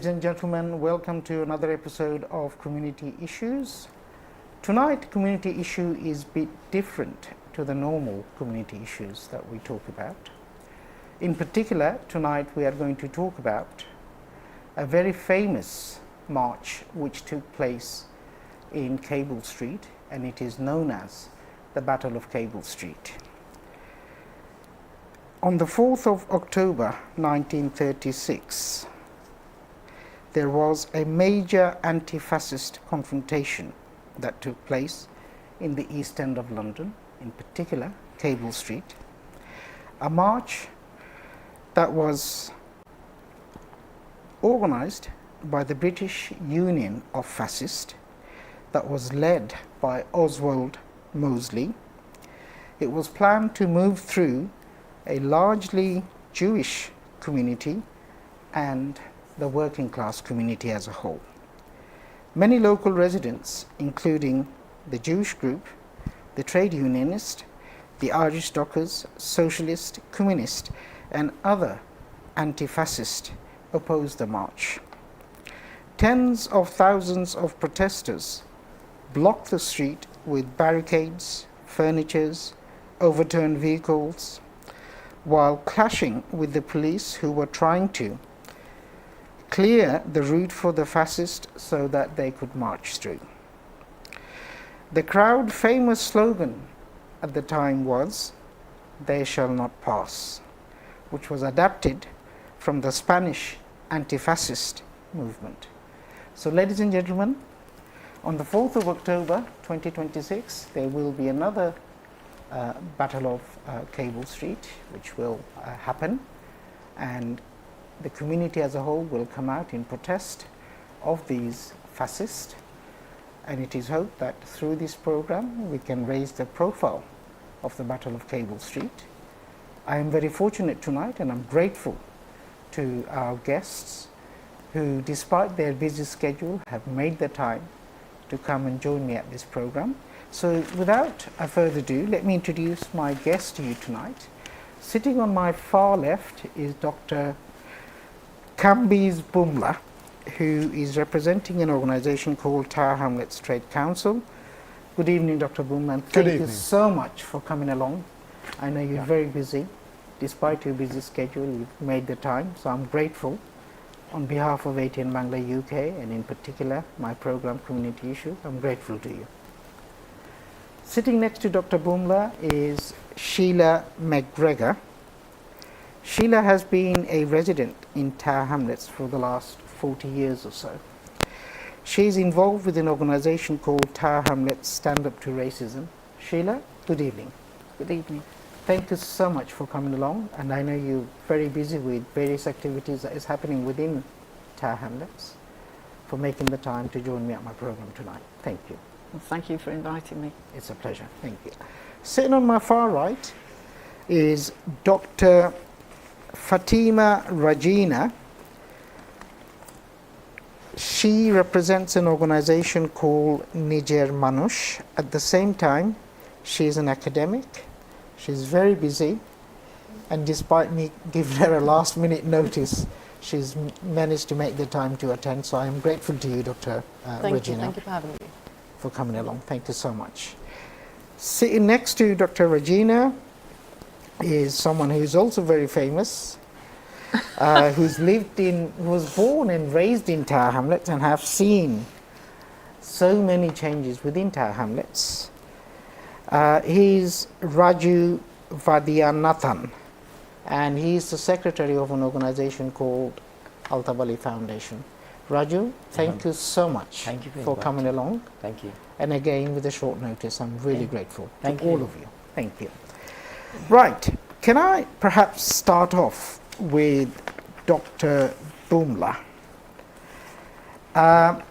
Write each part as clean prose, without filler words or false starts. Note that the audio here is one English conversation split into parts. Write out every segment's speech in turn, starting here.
Ladies and gentlemen, welcome to another episode of Community Issues. Tonight, community issue is a bit different to the normal community issues that we talk about. In particular, tonight we are going to talk about a very famous march which took place in Cable Street, and it is known as the Battle of Cable Street. On the 4th of October 1936, there was a major anti-fascist confrontation that took place in the East End of London, in particular Cable Street. A march that was organised by the British Union of Fascists, that was led by Oswald Mosley. It was planned to move through a largely Jewish community and the working class community as a whole. Many local residents, including the Jewish group, the trade unionist, the Irish dockers, socialist, communist, and other anti-fascist, opposed the march. Tens of thousands of protesters blocked the street with barricades, furnitures, overturned vehicles, while clashing with the police who were trying to clear the route for the fascists so that they could march through. The crowd famous slogan at the time was, "They shall not pass," which was adapted from the Spanish anti-fascist movement. So ladies and gentlemen, on the 4th of October 2026, there will be another Battle of Cable Street, which will happen, and the community as a whole will come out in protest of these fascists, and it is hoped that through this program we can raise the profile of the Battle of Cable Street. I am very fortunate tonight, and I'm grateful to our guests who, despite their busy schedule, have made the time to come and join me at this program. So without further ado, let me introduce my guest to you tonight. Sitting on my far left is Dr. Atn Bangla, who is representing an organization called Tower Hamlets Trade Council. Good evening, Dr. Bangla, and thank you so much for coming along. I know you're very busy. Despite your busy schedule, you've made the time, so I'm grateful. On behalf of Atn Bangla UK, and in particular my program Community Issues, I'm grateful to you. Sitting next to Dr. Bangla is Sheila McGregor. Sheila has been a resident in Tower Hamlets for the last 40 years or so. She is involved with an organization called Tower Hamlets Stand Up to Racism. Sheila, good evening. Good evening. Thank you so much for coming along, and I know you're very busy with various activities that is happening within Tower Hamlets, for making the time to join me at my program tonight. Thank you. Well, thank you for inviting me. It's a pleasure. Thank you. Sitting on my far right is Dr. Fatima Rajina. She represents an organization called Nijer Manush. At the same time, she is an academic. She's very busy, and despite me giving her a last minute notice, she's managed to make the time to attend. So I'm grateful to you, Dr. Rajina. Thank you for having me. For coming along. Thank you so much. Sitting next to Dr. Regina is someone who's also very famous, who was born and raised in Tower Hamlets and have seen so many changes within Tower Hamlets. He's Raju Vaidyanathan, and he's the secretary of an organization called Altabali Foundation. Raju, thank you so much for coming along. Thank you. And again, with a short notice, I'm really grateful to all of you. Thank you. Right, can I perhaps start off with Dr. Bangla? I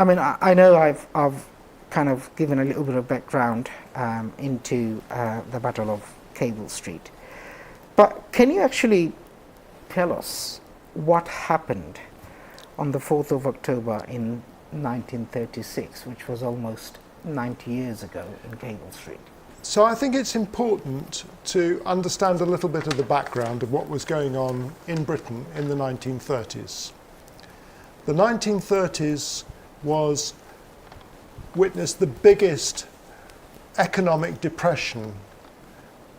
mean, I know I've kind of given a little bit of background into the Battle of Cable Street, but can you actually tell us what happened on the 4th of October in 1936, which was almost 90 years ago in Cable Street? So I think it's important to understand a little bit of the background of what was going on in Britain in the 1930s. the 1930s witnessed the biggest economic depression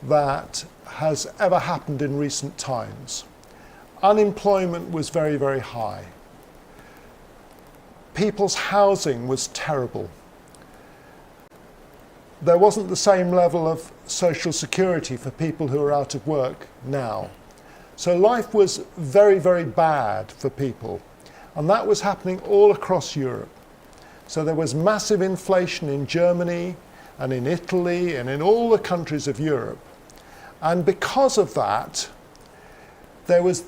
that has ever happened in recent times. Unemployment was very, very high. People's housing was terrible. There wasn't the same level of social security for people who are out of work now. So life was very, very bad for people. And that was happening all across Europe. So there was massive inflation in Germany and in Italy and in all the countries of Europe. And because of that, there was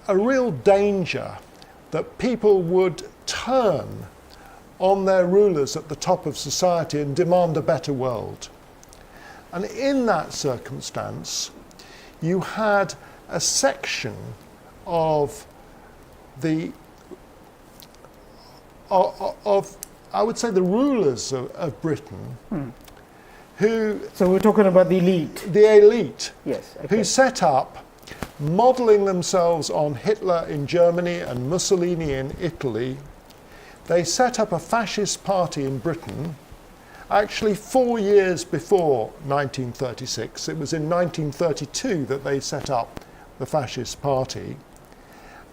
a real danger that people would turn on their rulers at the top of society and demand a better world. And in that circumstance, you had a section of I would say the rulers of Britain who... So we're talking about the elite. The elite. Yes. Okay. Who set up, modelling themselves on Hitler in Germany and Mussolini in Italy. They set up a fascist party in Britain, actually 4 years before 1936. It was in 1932 that they set up the fascist party.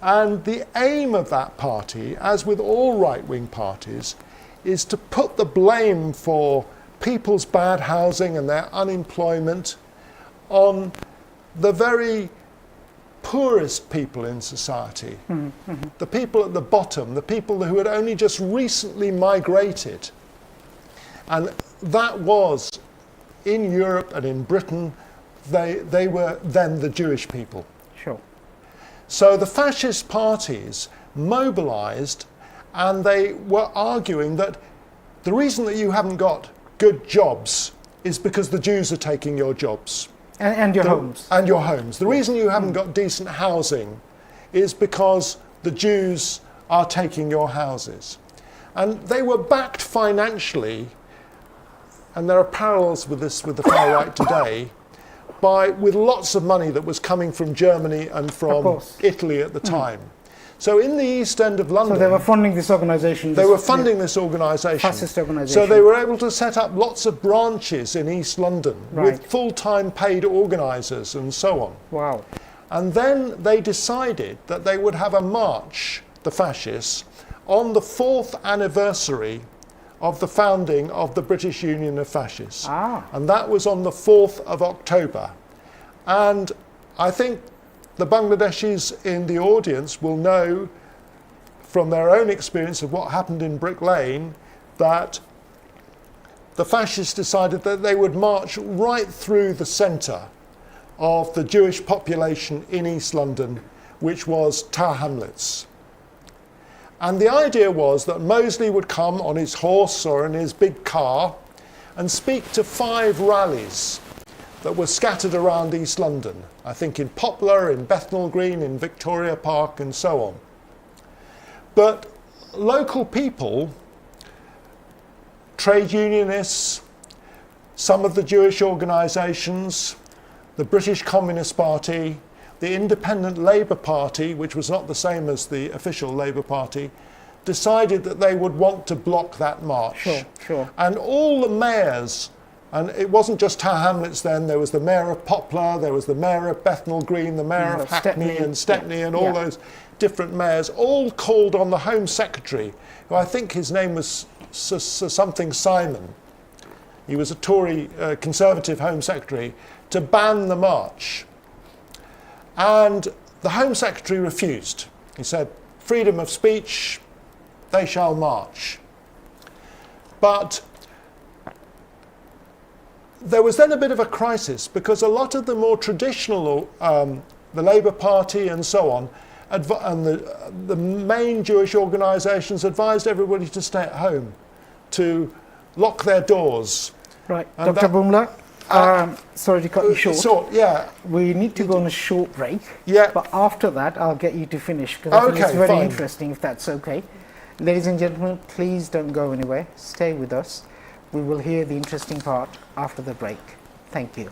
And the aim of that party, as with all right-wing parties, is to put the blame for people's bad housing and their unemployment on the very poorest people in society, the people at the bottom, the people who had only just recently migrated. And that was, in Europe and in Britain, they were then the Jewish people. Sure. So the fascist parties mobilized, and they were arguing that the reason that you haven't got good jobs is because the Jews are taking your jobs. And your homes. And your homes. The reason you haven't got decent housing is because the Jews are taking your houses. And they were backed financially, and there are parallels with this with the far right today, with lots of money that was coming from Germany and from Italy at the time. So in the East End of London... So they were funding this organisation. They were funding this organisation. Fascist organisation. So they were able to set up lots of branches in East London with full-time paid organisers and so on. Wow. And then they decided that they would have a march, the fascists, on the 4th anniversary of the founding of the British Union of Fascists. And that was on the 4th of October. And I think the Bangladeshis in the audience will know from their own experience of what happened in Brick Lane that the fascists decided that they would march right through the centre of the Jewish population in East London, which was Tower Hamlets. And the idea was that Mosley would come on his horse or in his big car and speak to 5 rallies that were scattered around East London. I think in Poplar, in Bethnal Green, in Victoria Park and so on. But local people, trade unionists, some of the Jewish organisations, the British Communist Party, the Independent Labour Party, which was not the same as the official Labour Party, decided that they would want to block that march. Sure. And all the mayors, and it wasn't just Tower Hamlets then, there was the mayor of Poplar, there was the mayor of Bethnal Green, the mayor of Hackney and Stepney and all those different mayors, all called on the Home Secretary, who I think his name was something Simon. He was a Tory Conservative Home Secretary, to ban the march. And the Home Secretary refused. He said, freedom of speech, they shall march. But there was then a bit of a crisis because a lot of the more traditional, the Labour Party and so on, and the main Jewish organisations advised everybody to stay at home, to lock their doors. Right, and Dr. Bangla, sorry to cut you short. We need to go on a short break. But after that, I'll get you to finish because I think it's very interesting, if that's okay. Ladies and gentlemen, please don't go anywhere. Stay with us. We will hear the interesting part after the break. Thank you.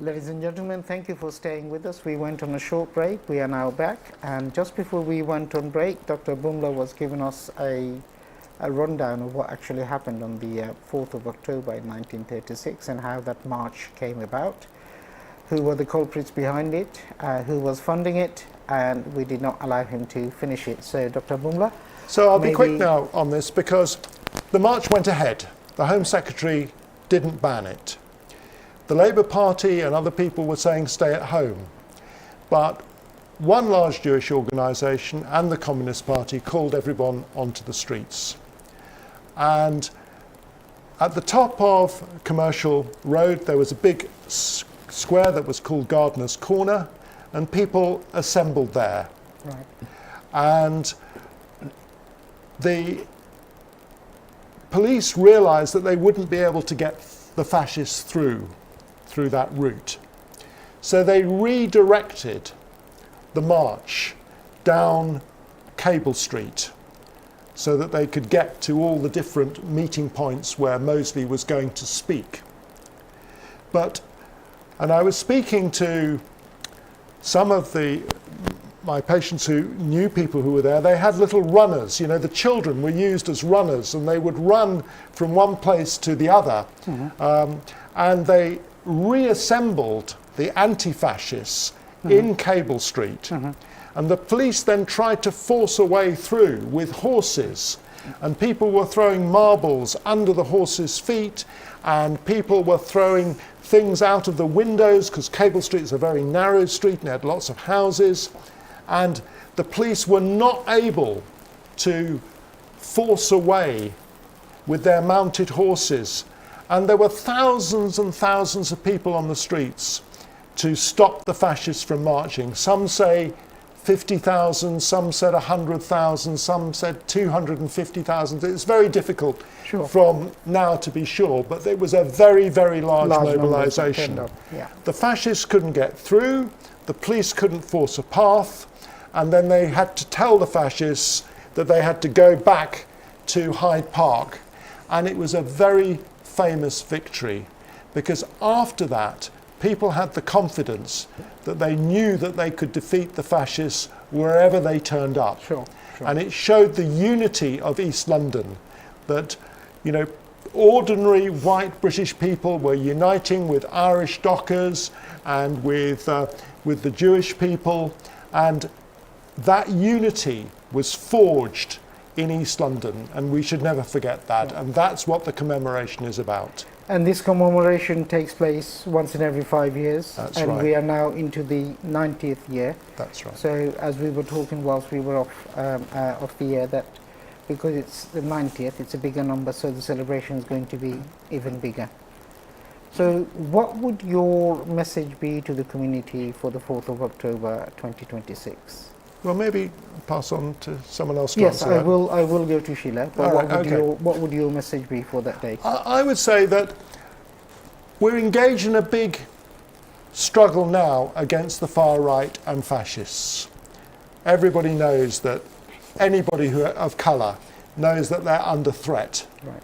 Ladies and gentlemen, thank you for staying with us. We went on a short break. We are now back. And just before we went on break, Dr. Bangla was giving us a rundown of what actually happened on the 4th of October in 1936 and how that march came about, who were the culprits behind it, who was funding it, and we did not allow him to finish it. So, Dr. Bangla. So I'll be quick now on this because the march went ahead. The Home Secretary didn't ban it. The Labour Party and other people were saying stay at home. But one large Jewish organisation and the Communist Party called everyone onto the streets. And at the top of Commercial Road there was a big square that was called Gardener's Corner, and people assembled there. Right. And the police realised that they wouldn't be able to get the fascists through that route. So they redirected the march down Cable Street so that they could get to all the different meeting points where Mosley was going to speak. And I was speaking to some of my patients who knew people who were there. They had little runners, you know, the children were used as runners, and they would run from one place to the other. Mm-hmm. And they reassembled the anti-fascists in Cable Street. Mm-hmm. And the police then tried to force a way through with horses, and people were throwing marbles under the horses' feet, and people were throwing things out of the windows because Cable Street is a very narrow street and it had lots of houses, and the police were not able to force a way with their mounted horses. And there were thousands and thousands of people on the streets to stop the fascists from marching. Some say 50,000, some said 100,000, some said 250,000. It's very difficult from now to be sure, but it was a very, very large mobilisation. Yeah. The fascists couldn't get through, the police couldn't force a path, and then they had to tell the fascists that they had to go back to Hyde Park. And it was a very famous victory, because after that people had the confidence that they knew that they could defeat the fascists wherever they turned up. Sure. And it showed the unity of East London, that, you know, ordinary white British people were uniting with Irish dockers and with the Jewish people, and that unity was forged in East London, and we should never forget that. And that's what the commemoration is about. And this commemoration takes place once in every 5 years. That's and right. We are now into the 90th year. That's right. So as we were talking whilst we were off the air, that because it's the 90th, it's a bigger number, so the celebration is going to be even bigger. So what would your message be to the community for the 4th of October 2026? Well, maybe pass on to someone else to Yes, answer that. I will go to Sheila. But Right, what would your message be for that day? I would say that we're engaged in a big struggle now against the far right and fascists. Everybody knows that, anybody of colour knows that they're under threat. Right.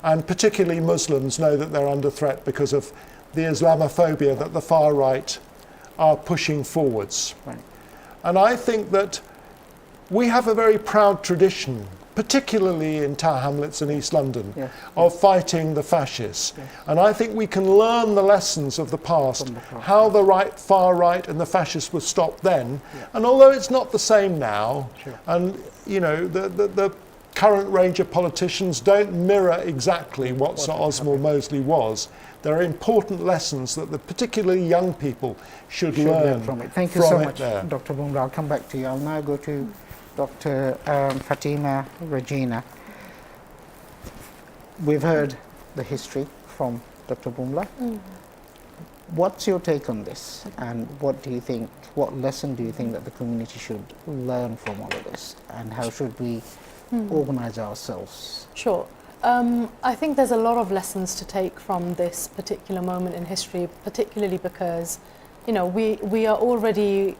And particularly Muslims know that they're under threat because of the Islamophobia that the far right are pushing forwards. Right. And I think that we have a very proud tradition, particularly in Tower Hamlets and East London, of fighting the fascists. Yes. And I think we can learn the lessons of the past, how the far right and the fascists were stopped then. Yeah. And although it's not the same now, and you know, the current range of politicians don't mirror exactly what Sir Oswald Mosley was, there are important lessons that particularly young people should learn from it. Thank you so much, there. Dr. Bangla. I'll come back to you. I'll now go to Dr. Fatima Regina. We've heard the history from Dr. Bangla. What's your take on this, and what lesson do you think that the community should learn from all of this, and how should we organise ourselves? Sure. I think there's a lot of lessons to take from this particular moment in history, particularly because we are already,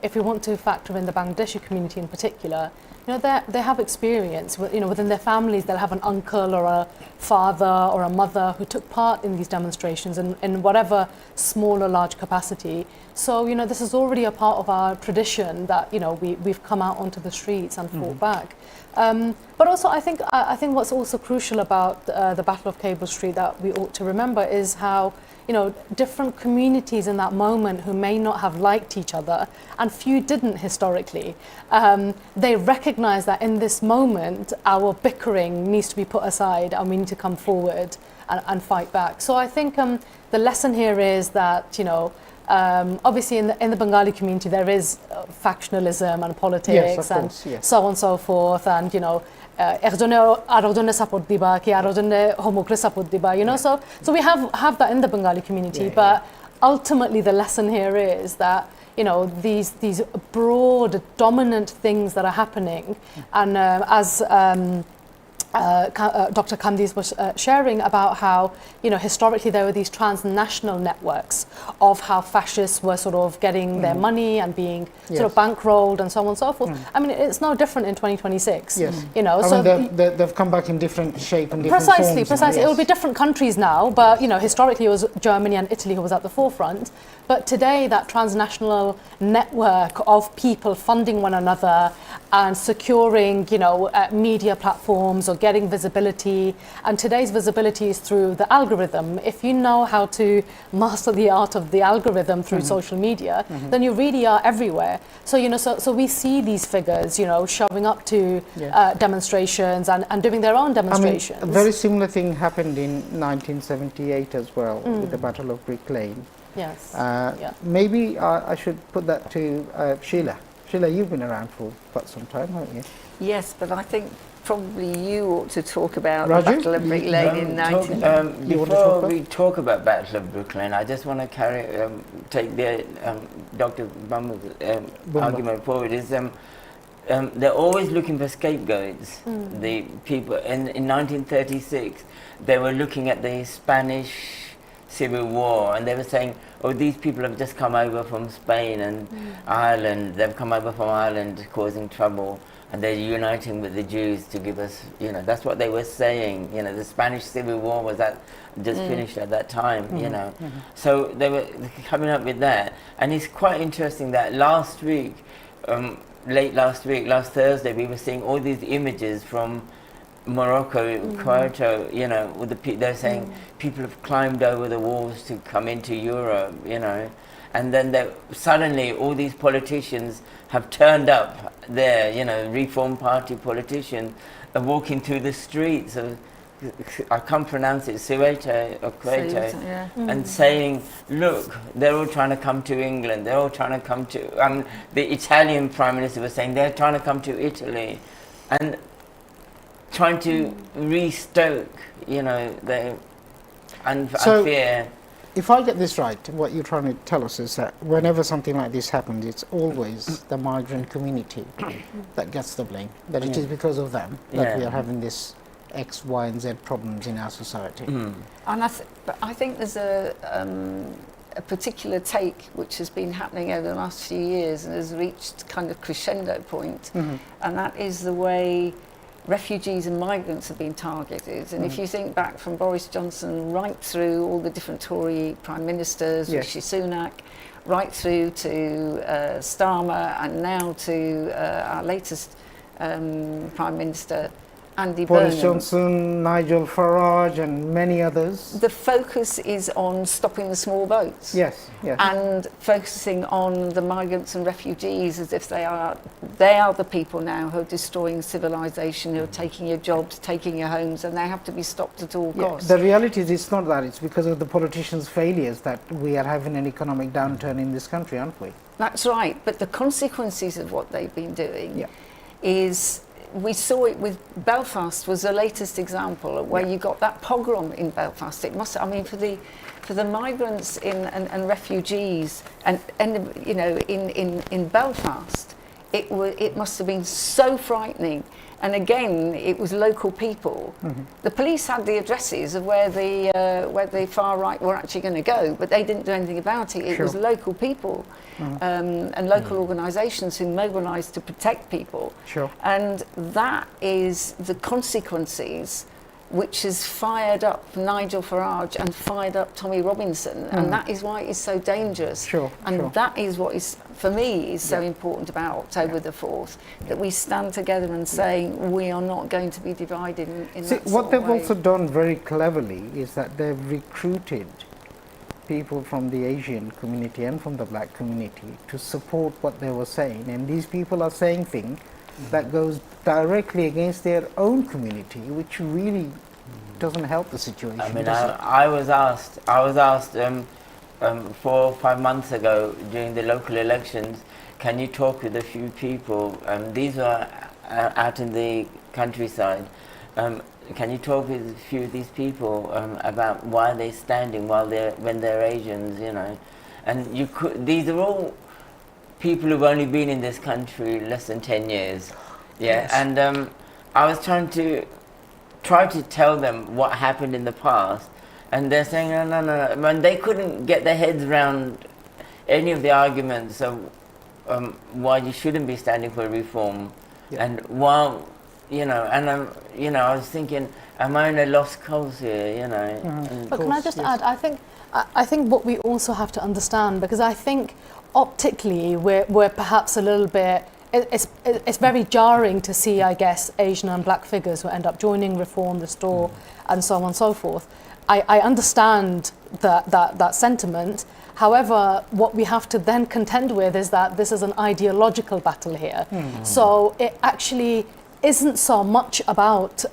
if we want to factor in the Bangladeshi community in particular, they have experience. Within their families, they'll have an uncle or a father or a mother who took part in these demonstrations in whatever small or large capacity. So, this is already a part of our tradition that, we've come out onto the streets and fought back. But also, I think what's also crucial about the Battle of Cable Street that we ought to remember is how, different communities in that moment who may not have liked each other, and few didn't historically, they recognize that in this moment, our bickering needs to be put aside and we need to come forward and fight back. So I think the lesson here is that, obviously in the Bengali community there is factionalism and politics and so on and so forth, and একজনে আরেকজনে support দিবা কি আরেকজনে হোমোক্রে support দিবা, so we have that in the Bengali community, but ultimately the lesson here is that these broad dominant things that are happening, and as Dr. Kandis was sharing about how, historically there were these transnational networks of how fascists were sort of getting their money and being sort of bankrolled and so on and so forth. I mean, it's no different in 2026. Yes. So they've come back in different shape and different forms. Precisely. It will be different countries now, but historically it was Germany and Italy who was at the forefront. But today, that transnational network of people funding one another and securing, media platforms or getting visibility, and today's visibility is through the algorithm. If you know how to master the art of the algorithm through social media, then you really are everywhere. So, so we see these figures, showing up to demonstrations and doing their own demonstrations. I mean, a very similar thing happened in 1978 as well, with the Battle of Brick Lane. Yes. Maybe I should put that to Sheila. Sheila, you've been around for quite some time, haven't you? Yes, but I think probably you ought to talk about Raju? the Battle of Brick Lane in 19... Before we talk about Battle of Brick Lane, I just want to take Dr. Bum's argument forward. They're always looking for scapegoats. The people in 1936, they were looking at the Spanish Civil War, and they were saying, these people have just come over from Spain and Ireland. They've come over from Ireland causing trouble, and they're uniting with the Jews to give us, that's what they were saying. The Spanish Civil War was just finished at that time, So they were coming up with that. And it's quite interesting that last Thursday, we were seeing all these images from Morocco, Quito, with they're saying people have climbed over the walls to come into Europe, and then suddenly all these politicians have turned up there, Reform Party politicians are walking through the streets of, I can't pronounce it, Soweto or Quito, and saying, look, they're all trying to come to England, they're all trying to come to, the Italian Prime Minister was saying they're trying to come to Italy, and trying to restoke, fear. If I get this right, what you're trying to tell us is that whenever something like this happens, it's always the migrant community that gets the blame, that it is because of them that we are having this X, Y, and Z problems in our society. And I think there's a particular take which has been happening over the last few years and has reached kind of crescendo point, and that is the way refugees and migrants have been targeted. And if you think back from Boris Johnson right through all the different Tory prime ministers, Rishi Sunak, right through to Starmer, and now to our latest prime minister, Andy Boris Burnham. Johnson, Nigel Farage, and many others. The focus is on stopping the small boats. Yes. And focusing on the migrants and refugees as if they are the people now who are destroying civilization, who are taking your jobs, taking your homes, and they have to be stopped at all costs. The reality is it's not that, it's because of the politicians' failures that we are having an economic downturn in this country, aren't we? That's right, but the consequences of what they've been doing is... We saw it with Belfast was the latest example of where you got that pogrom in Belfast. It must, for the migrants and refugees and in Belfast, it must have been so frightening. And again, it was local people. The police had the addresses of where the far right were actually going to go, but they didn't do anything about it. It was local people and local organisations who mobilised to protect people. And that is the consequences which has fired up Nigel Farage and fired up Tommy Robinson, and that is why it's so dangerous. That is what is, for me, is so important about October the 4th, that we stand together and say we are not going to be divided in that what they've way. also done very cleverly is that they've recruited people from the Asian community and from the black community to support what they were saying, and these people are saying things that goes directly against their own community, which really doesn't help the situation. I mean, I was asked 4 or 5 months ago during the local elections, can you talk with a few people? These were out in the countryside. Can you talk with a few of these people about why they're standing when they're Asians, you know? And you could, these are all people who've only been in this country less than 10 years. And I was trying to tell them what happened in the past, and they're saying no. When they couldn't get their heads around any of the arguments of why you shouldn't be standing for reform, and while I was thinking, am I in a lost cause here, you know? But can I just add, I think what we also have to understand, because I think optically we're perhaps a little bit, it's very jarring to see, I guess, Asian and black figures who end up joining Reform, Restore, and so on and so forth. I understand that sentiment. However, what we have to then contend with is that this is an ideological battle here. So it actually isn't so much about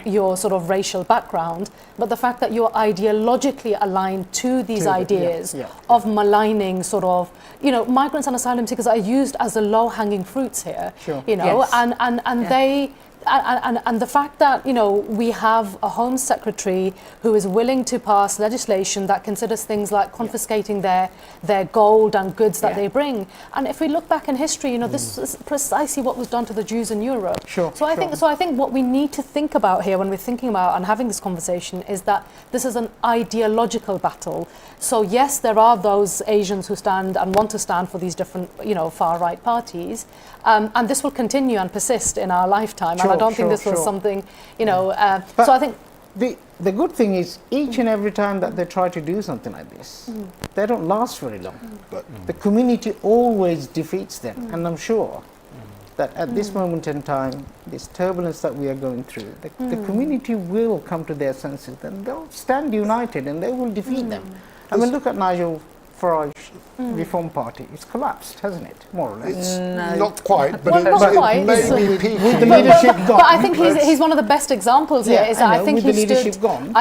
your sort of racial background, but the fact that you're ideologically aligned to these ideas of maligning sort of, you know, migrants and asylum seekers are used as the low-hanging fruits here, you know, and they. And the fact that, you know, we have a Home Secretary who is willing to pass legislation that considers things like confiscating their gold and goods that they bring. And if we look back in history, you know, this is precisely what was done to the Jews in Europe. So I think what we need to think about here when we're thinking about and having this conversation is that this is an ideological battle. So yes, there are those Asians who stand and want to stand for these different, you know, far-right parties. And this will continue and persist in our lifetime. And I don't think this was something, you know, so I think... The good thing is, each and every time that they try to do something like this, they don't last very long. But the community always defeats them. And I'm sure that at this moment in time, this turbulence that we are going through, the community will come to their senses and they'll stand united and they will defeat them. I mean, look at Nigel Farage Reform Party. It's collapsed, hasn't it? More or less. It's not quite, but it may be peaking. With the leadership gone. But I think he's one of the best examples here. I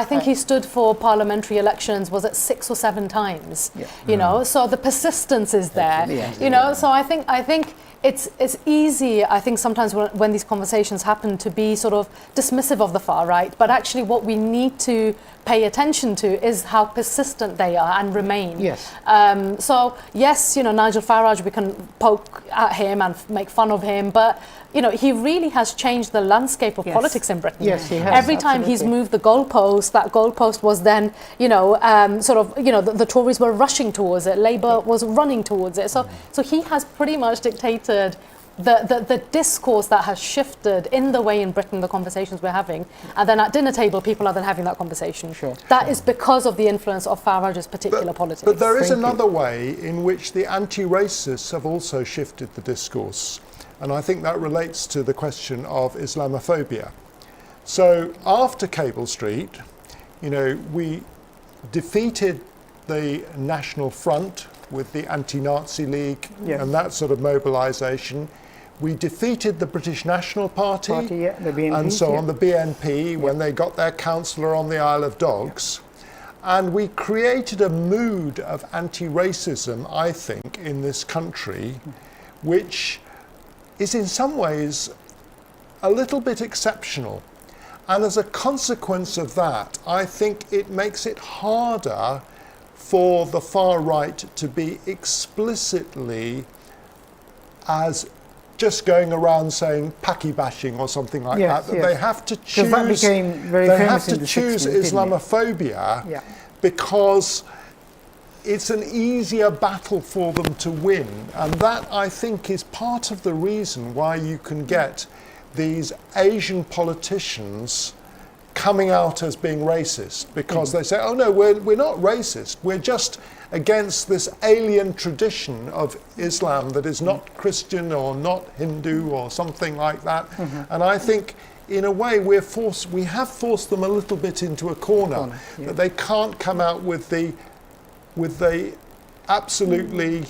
think he stood for parliamentary elections, was it 6 or 7 times? You know, so the persistence is there. You know, so I think it's easy, I think, sometimes when these conversations happen to be sort of dismissive of the far right, but actually what we need to pay attention to is how persistent they are and remain. So yes, you know, Nigel Farage, we can poke at him and make fun of him, but you know, he really has changed the landscape of politics in Britain. Yes, he has. Every time he's moved the goalpost, that goalpost was then, you know, sort of, you know, the Tories were rushing towards it, Labour was running towards it. So he has pretty much dictated the discourse that has shifted in the way in Britain, the conversations we're having, and then at dinner table people are then having that conversation. That is because of the influence of Farage's particular politics. But there is another way in which the anti-racists have also shifted the discourse, and I think that relates to the question of Islamophobia. So after Cable Street, you know, we defeated the National Front with the Anti-Nazi League and that sort of mobilisation. We defeated the British National Party, the BNP, and so on, the BNP, when they got their councillor on the Isle of Dogs. And we created a mood of anti-racism, I think, in this country, which is in some ways a little bit exceptional. And as a consequence of that, I think it makes it harder for the far right to be explicitly as just going around saying Paki bashing or something like Yes, that. yes. They have to choose. That became very they famous have in to the choose 60s, didn't it? Islamophobia Yeah. because it's an easier battle for them to win, and that I think is part of the reason why you can get these Asian politicians coming out as being racist, because they say, oh no, we're not racist, we're just against this alien tradition of Islam that is not Christian or not Hindu or something like that. And I think in a way we have forced them a little bit into a corner, that they can't come out with the absolutely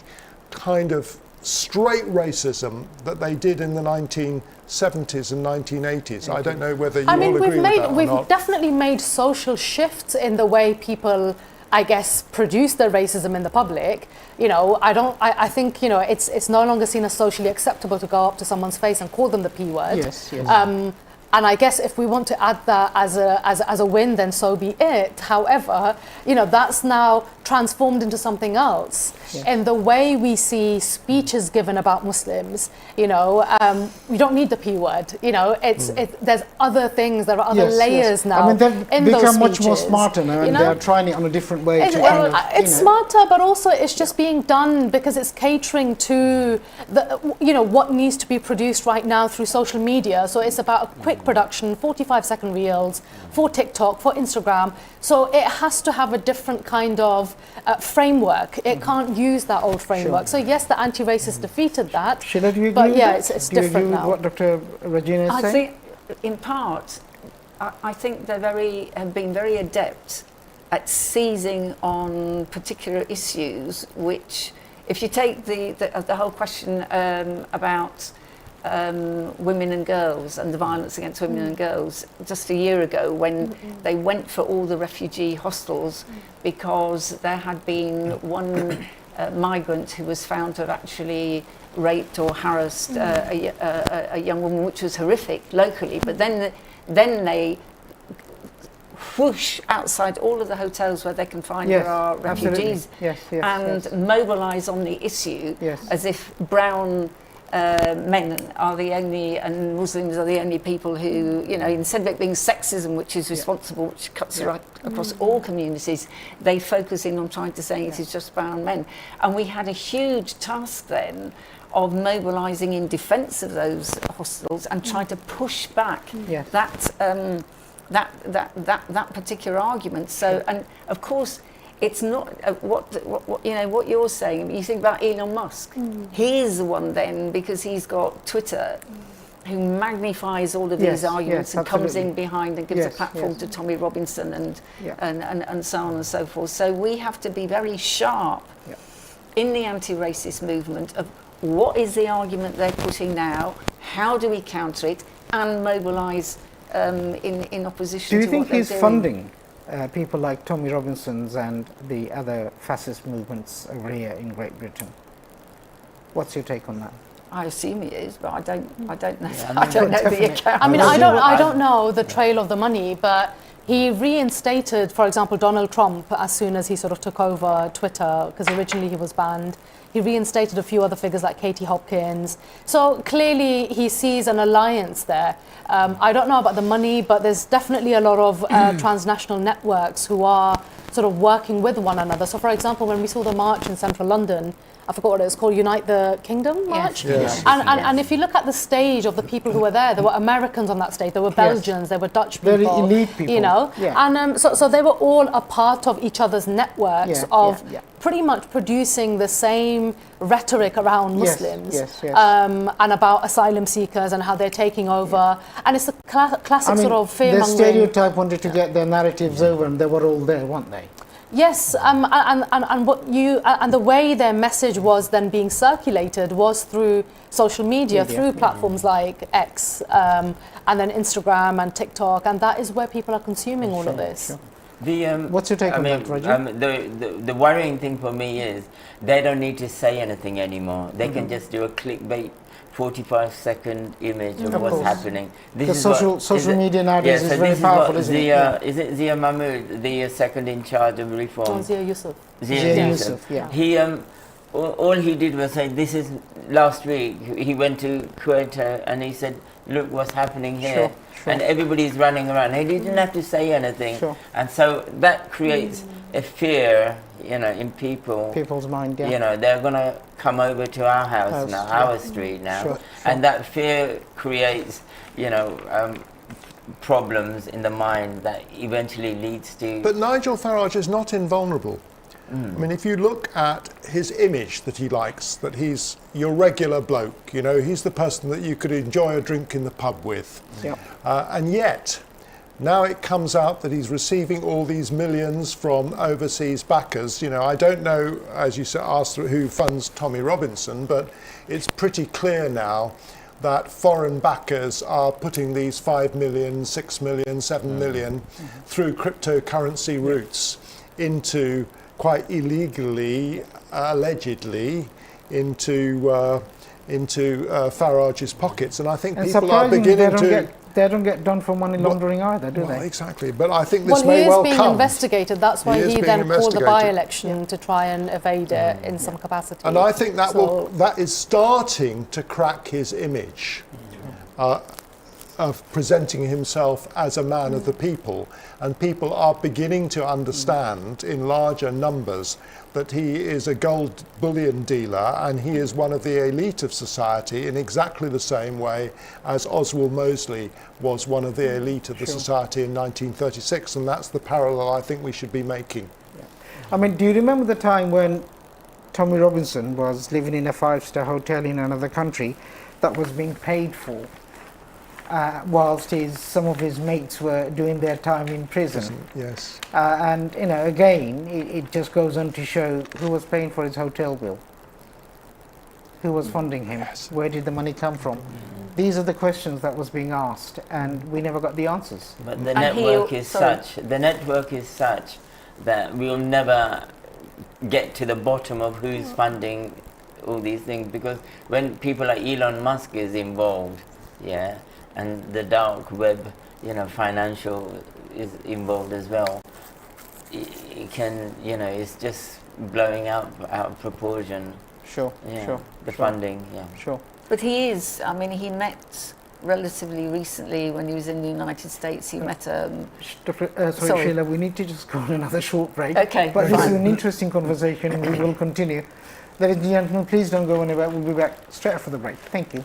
kind of straight racism that they did in the 1970s and 1980s. I don't know whether you all agree with that or not. We've definitely made social shifts in the way people, I guess, produce their racism in the public. You know, I think, you know, it's no longer seen as socially acceptable to go up to someone's face and call them the P word. Yes, yes. And I guess if we want to add that as a win, then so be it. However, you know, that's now transformed into something else. Yeah. In the way we see speeches given about Muslims, you know, we don't need the P word. You know, there's other things, there are other layers now. I mean, they've in become those much speeches, more smarter now, and they're trying it on a different way. It's smarter, but also it's just being done because it's catering to the, you know, what needs to be produced right now through social media. So it's about a quick production, 45-second reels for TikTok, for Instagram. So it has to have a different kind of framework. It can't use that old framework. Sure. So yes, the anti-racists defeated that. Sheila, do you agree but with yeah, that? it's do you different agree now. With what Dr. Regina is saying? I think, in part, I think they have been very adept at seizing on particular issues, which, if you take the whole question about women and girls and the violence against women and girls, just a year ago when they went for all the refugee hostels because there had been one migrant who was found to have actually raped or harassed a young woman, which was horrific locally. But then they whoosh outside all of the hotels where they can find there are refugees and mobilise on the issue as if brown men are the only, and Muslims are the only people who, you know, instead of it being sexism which is responsible, which cuts right across all communities, they focus in on trying to say it is just brown men. And we had a huge task then of mobilising in defence of those hostels and trying to push back that particular argument. So, and of course, it's not what you're saying. You think about Elon Musk. He is the one then, because he's got Twitter, who magnifies all of these arguments and comes in behind and gives a platform to Tommy Robinson and so on and so forth. So we have to be very sharp in the anti-racist movement of what is the argument they're putting now, how do we counter it, and mobilise in opposition to what they're doing. Do you think he's funding people like Tommy Robinson's and the other fascist movements over here in Great Britain? What's your take on that? I assume he is, but I don't know. I don't know the account. I mean, I don't know the trail of the money, but he reinstated, for example, Donald Trump as soon as he sort of took over Twitter, because originally he was banned. He reinstated a few other figures like Katie Hopkins. So clearly he sees an alliance there. I don't know about the money, but there's definitely a lot of transnational networks who are sort of working with one another. So for example, when we saw the march in central London, I forgot what it was called, Unite the Kingdom March? And if you look at the stage of the people who were there were Americans on that stage, there were Belgians, there were Dutch people. Very elite people. You know? And so they were all a part of each other's networks of pretty much producing the same rhetoric around Muslims and about asylum seekers and how they're taking over. And it's a classic sort of fear-mongering. The stereotype wanted to get their narratives over, and they were all there, weren't they? Yes, and the way their message was then being circulated was through social media, through platforms like X, and then Instagram and TikTok, and that is where people are consuming all of this. What's your take on that, Roger? The worrying thing for me is they don't need to say anything anymore. They can just do a clickbait 45-second image of what's happening. This is social media nowadays is very powerful, isn't it? Is it Zia Mahmood, the second in charge of reform? Zia Yusuf. Zia Yusuf, yeah. all he did was say, this is last week. He went to Quetta and he said, look what's happening here. Sure. And everybody's running around. He didn't have to say anything. Sure. And so that creates a fear, you know, in people's mind, yeah. You know, they're going to come over to our house now, our street now. Sure. And that fear creates, you know, problems in the mind that eventually leads to... But Nigel Farage is not invulnerable. I mean, if you look at his image that he likes, that he's your regular bloke, you know, he's the person that you could enjoy a drink in the pub with. Yep. And yet, now it comes out that he's receiving all these millions from overseas backers. You know, I don't know, as you asked, who funds Tommy Robinson, but it's pretty clear now that foreign backers are putting these 5 million, 6 million, 7 million through cryptocurrency routes into, quite illegally, allegedly, into Farage's pockets. And I think people are beginning to... They don't get done for money laundering either, do they? Exactly, but I think this he may well is being come. investigated. That's why he then called the by-election to try and evade it in some capacity. And I think that that is starting to crack his image of presenting himself as a man of the people, and people are beginning to understand in larger numbers that he is a gold bullion dealer and he is one of the elite of society in exactly the same way as Oswald Mosley was one of the elite of the society in 1936, and that's the parallel I think we should be making. Yeah. I mean, do you remember the time when Tommy Robinson was living in a 5-star hotel in another country that was being paid for whilst some of his mates were doing their time in prison? Yes. And, you know, again, it just goes on to show who was paying for his hotel bill, who was funding him, where did the money come from? These are the questions that was being asked, and we never got the answers. But the network is such that we'll never get to the bottom of who's funding all these things, because when people like Elon Musk is involved, and the dark web, you know, financial is involved as well, it can, you know, it's just blowing out of proportion. Sure. The funding, Sure. But he is, I mean, he met relatively recently when he was in the United States, he met... sorry, Sheila, we need to just go on another short break. Okay, but this is an interesting conversation and we will continue. Ladies and gentlemen, please don't go anywhere. We'll be back straight after the break. Thank you.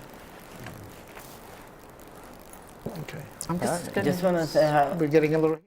Okay. I just want to say how... We're getting a little...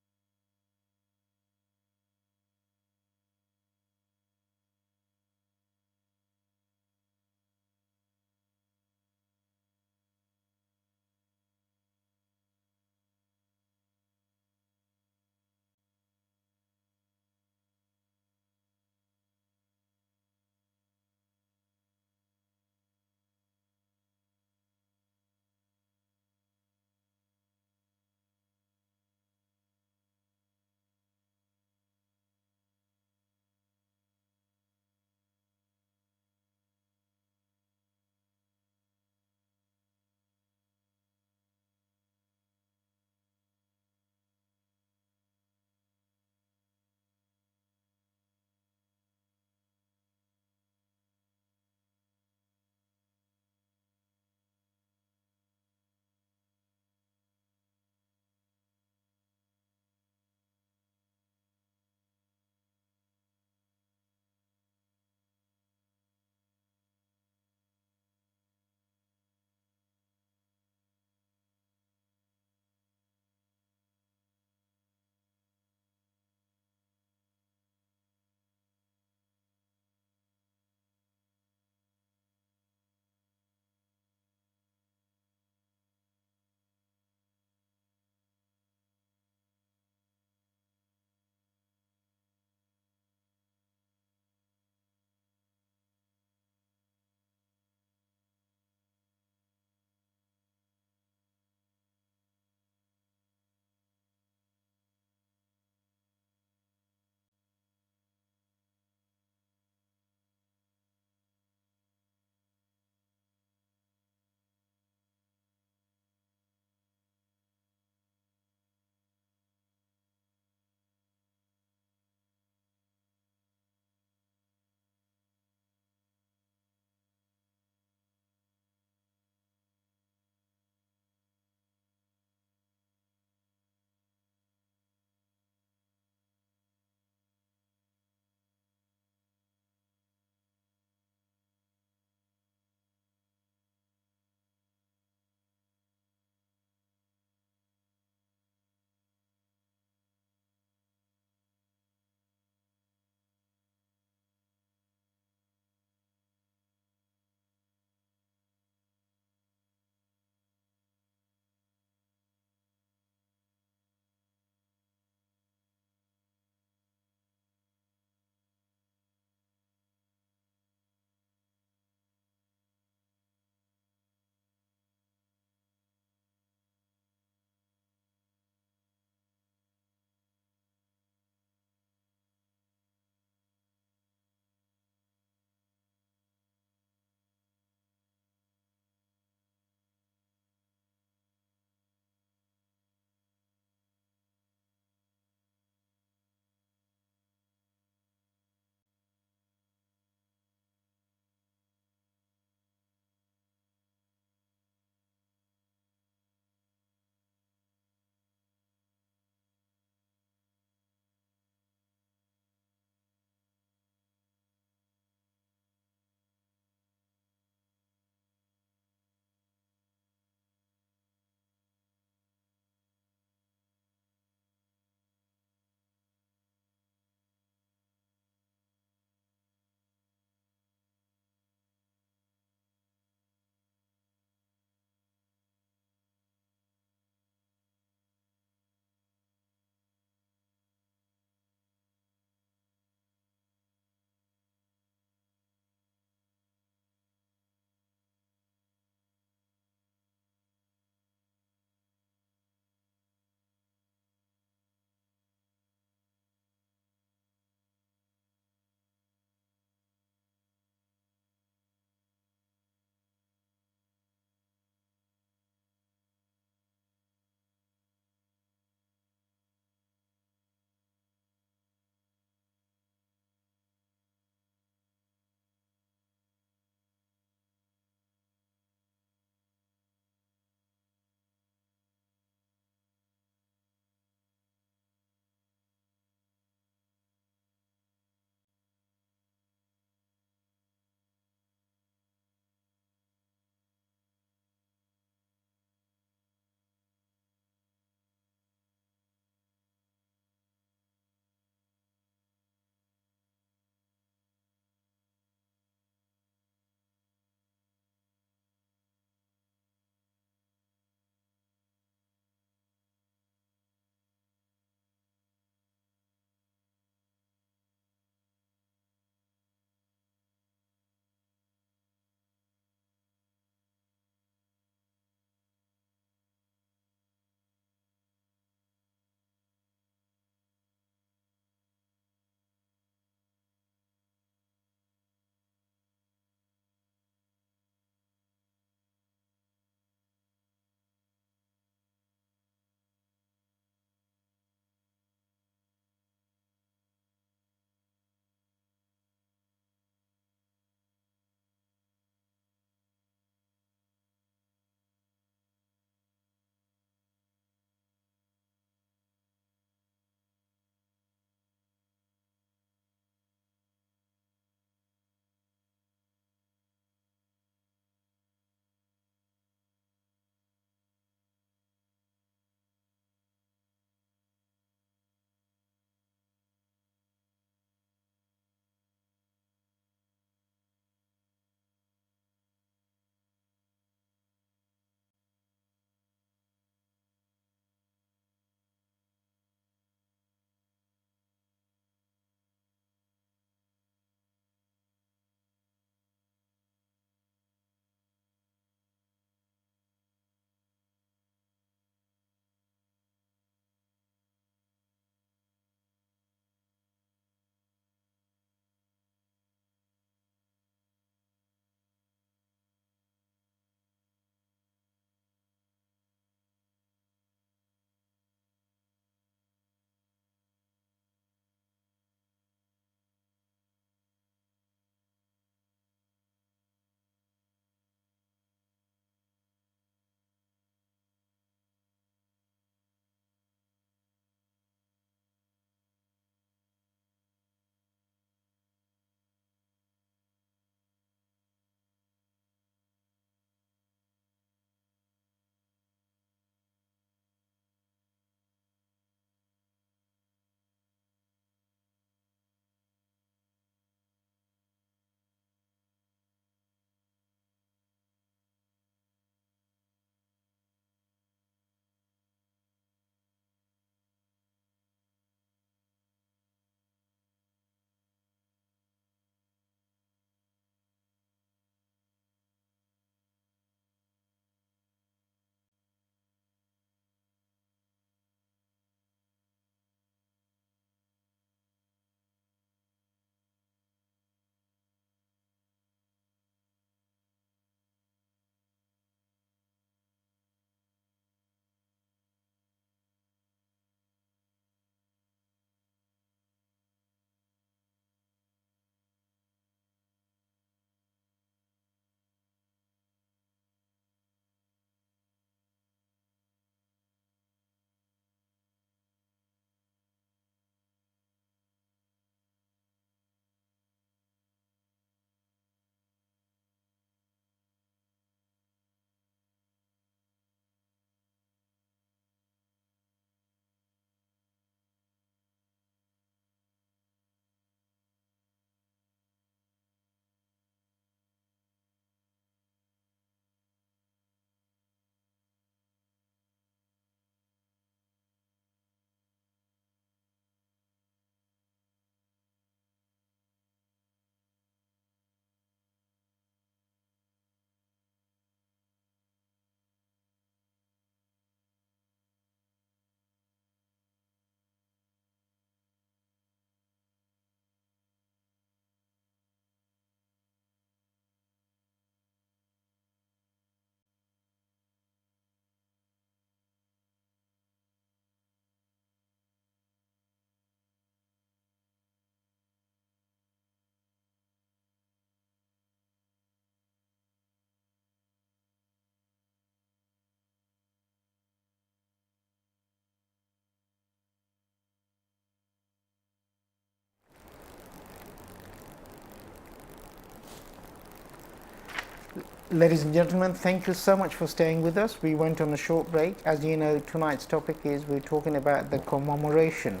Ladies and gentlemen, thank you so much for staying with us. We went on a short break. As you know, tonight's topic is we're talking about the commemoration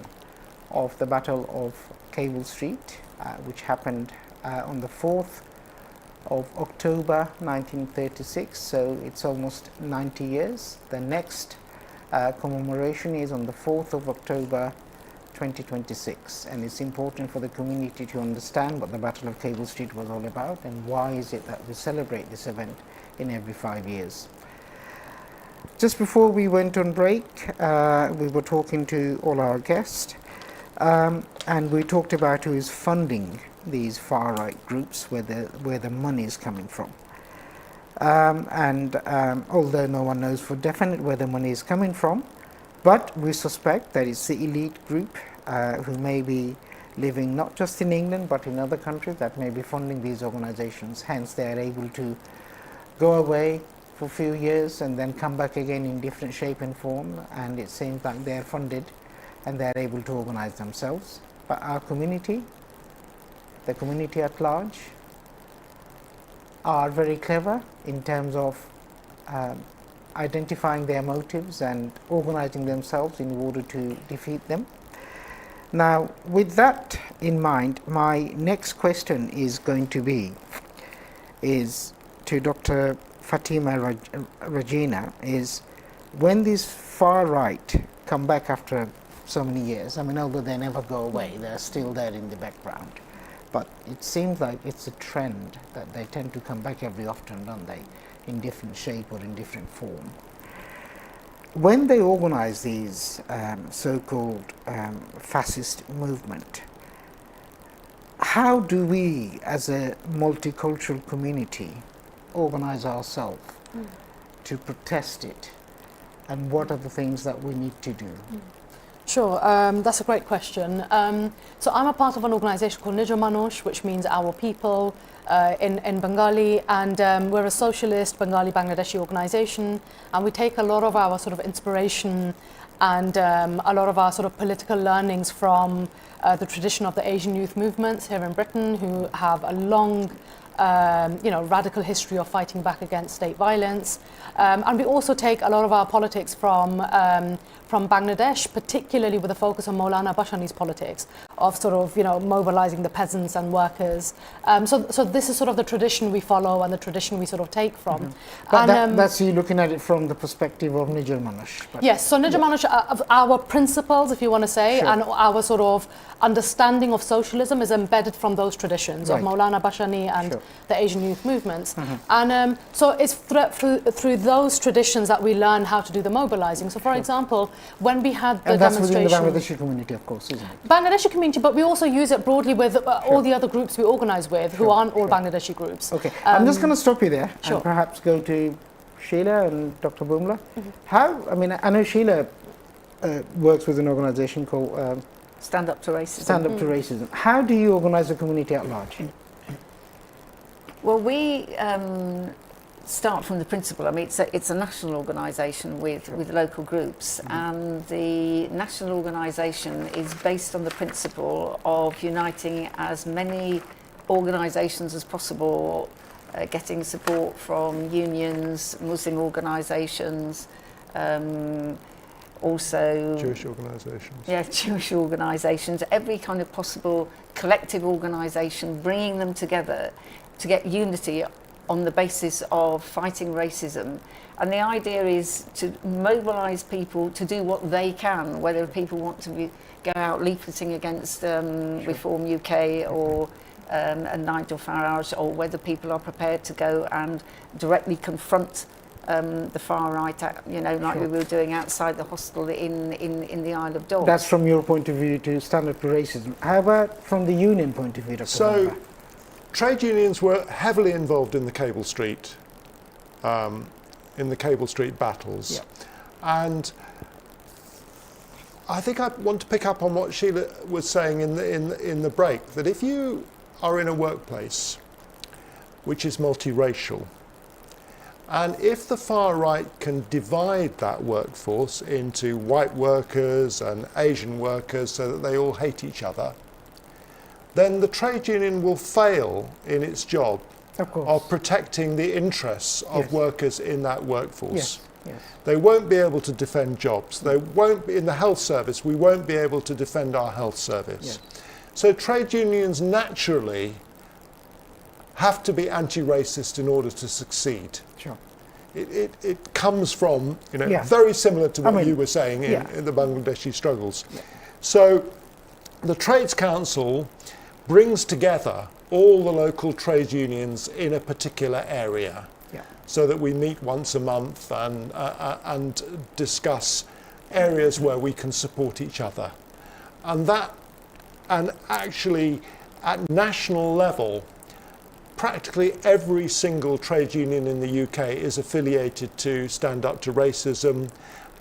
of the Battle of Cable Street, which happened on the 4th of October 1936, so it's almost 90 years. The next commemoration is on the 4th of October 2026, and it's important for the community to understand what the Battle of Cable Street was all about and why is it that we celebrate this event in every 5 years. Just before we went on break, we were talking to all our guests, and we talked about who is funding these far-right groups, where the money is coming from. Although no one knows for definite where the money is coming from, but we suspect that it's the elite group who may be living not just in England but in other countries that may be funding these organizations. Hence, they are able to go away for a few years and then come back again in different shape and form, and it seems like they are funded and they are able to organize themselves. But our community, the community at large, are very clever in terms of identifying their motives and organizing themselves in order to defeat them. Now, with that in mind, my next question is going to be to Dr. Fatima Regina, is when these far right come back after so many years, I mean, although they never go away, they're still there in the background, but it seems like it's a trend that they tend to come back every often, don't they, in different shape or in different form. When they organize these so-called fascist movement, how do we as a multicultural community organize ourselves to protest it, and what are the things that we need to do? Sure, that's a great question. So I'm a part of an organisation called Nijo Manush, which means our people in Bengali, and we're a socialist Bengali Bangladeshi organisation, and we take a lot of our sort of inspiration and a lot of our sort of political learnings from the tradition of the Asian youth movements here in Britain, who have a long radical history of fighting back against state violence. And we also take a lot of our politics from Bangladesh, particularly with a focus on Maulana Bashani's politics of sort of, mobilizing the peasants and workers. So this is sort of the tradition we follow and the tradition we sort of take from. But that's you looking at it from the perspective of Nijo Manush. Yes, so Nijo Manush, our principles, if you want to say, and our sort of understanding of socialism is embedded from those traditions of Maulana Bashani and the Asian youth movements. And so it's through those traditions that we learn how to do the mobilizing. So for example, when we had the demonstration... And that's within the Bangladeshi community, of course, isn't it? Bangladeshi community, but we also use it broadly with all the other groups we organize with, who aren't all Bangladeshi groups. Okay, I'm just going to stop you there and perhaps go to Sheila and Dr. Bangla. I know Sheila works with an organization called... Stand Up to Racism. Stand Up to Racism. How do you organize the community at large? Well, we start from the principle. I mean, it's a national organisation with local groups, and the national organisation is based on the principle of uniting as many organisations as possible, getting support from unions, Muslim organisations, also Jewish organisations. Yeah, Jewish organisations, every kind of possible collective organisation, bringing them together to get unity on the basis of fighting racism. And the idea is to mobilise people to do what they can, whether people want to go out leafleting against Reform UK or Nigel Farage, or whether people are prepared to go and directly confront the far right, like we were doing outside the hostel in the Isle of Dogs. That's from your point of view to stand up to racism. How about from the union point of view, Dr. So, trade unions were heavily involved in the Cable Street, battles, and I think I want to pick up on what Sheila was saying in the break, that if you are in a workplace which is multiracial, and if the far right can divide that workforce into white workers and Asian workers so that they all hate each other, then the trade union will fail in its job of protecting the interests of workers in that workforce. Yes. Yes. They won't be able to defend jobs. They won't be in the health service. We won't be able to defend our health service. Yes. So trade unions naturally have to be anti-racist in order to succeed. Sure. It comes from, Yeah. very similar to what I mean, you were saying yeah. in the Bangladeshi struggles. Yeah. So the Trades Council brings together all the local trade unions in a particular area, Yeah. so that we meet once a month and discuss areas where we can support each other. And actually at national level, practically every single trade union in the UK is affiliated to Stand Up to Racism.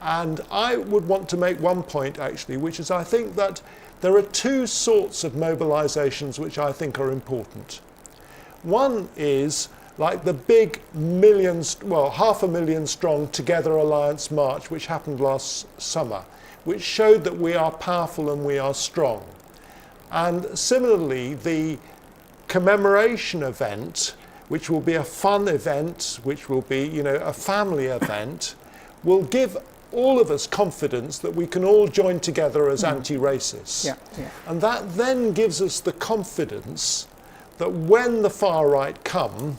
And I would want to make one point actually, which is I think that there are two sorts of mobilisations which I think are important. One is like the big half a million strong Together Alliance March, which happened last summer, which showed that we are powerful and we are strong. And similarly, the commemoration event, which will be a fun event, which will be, a family event, will give all of us confidence that we can all join together as anti-racists. Yeah. Yeah. And that then gives us the confidence that when the far right come,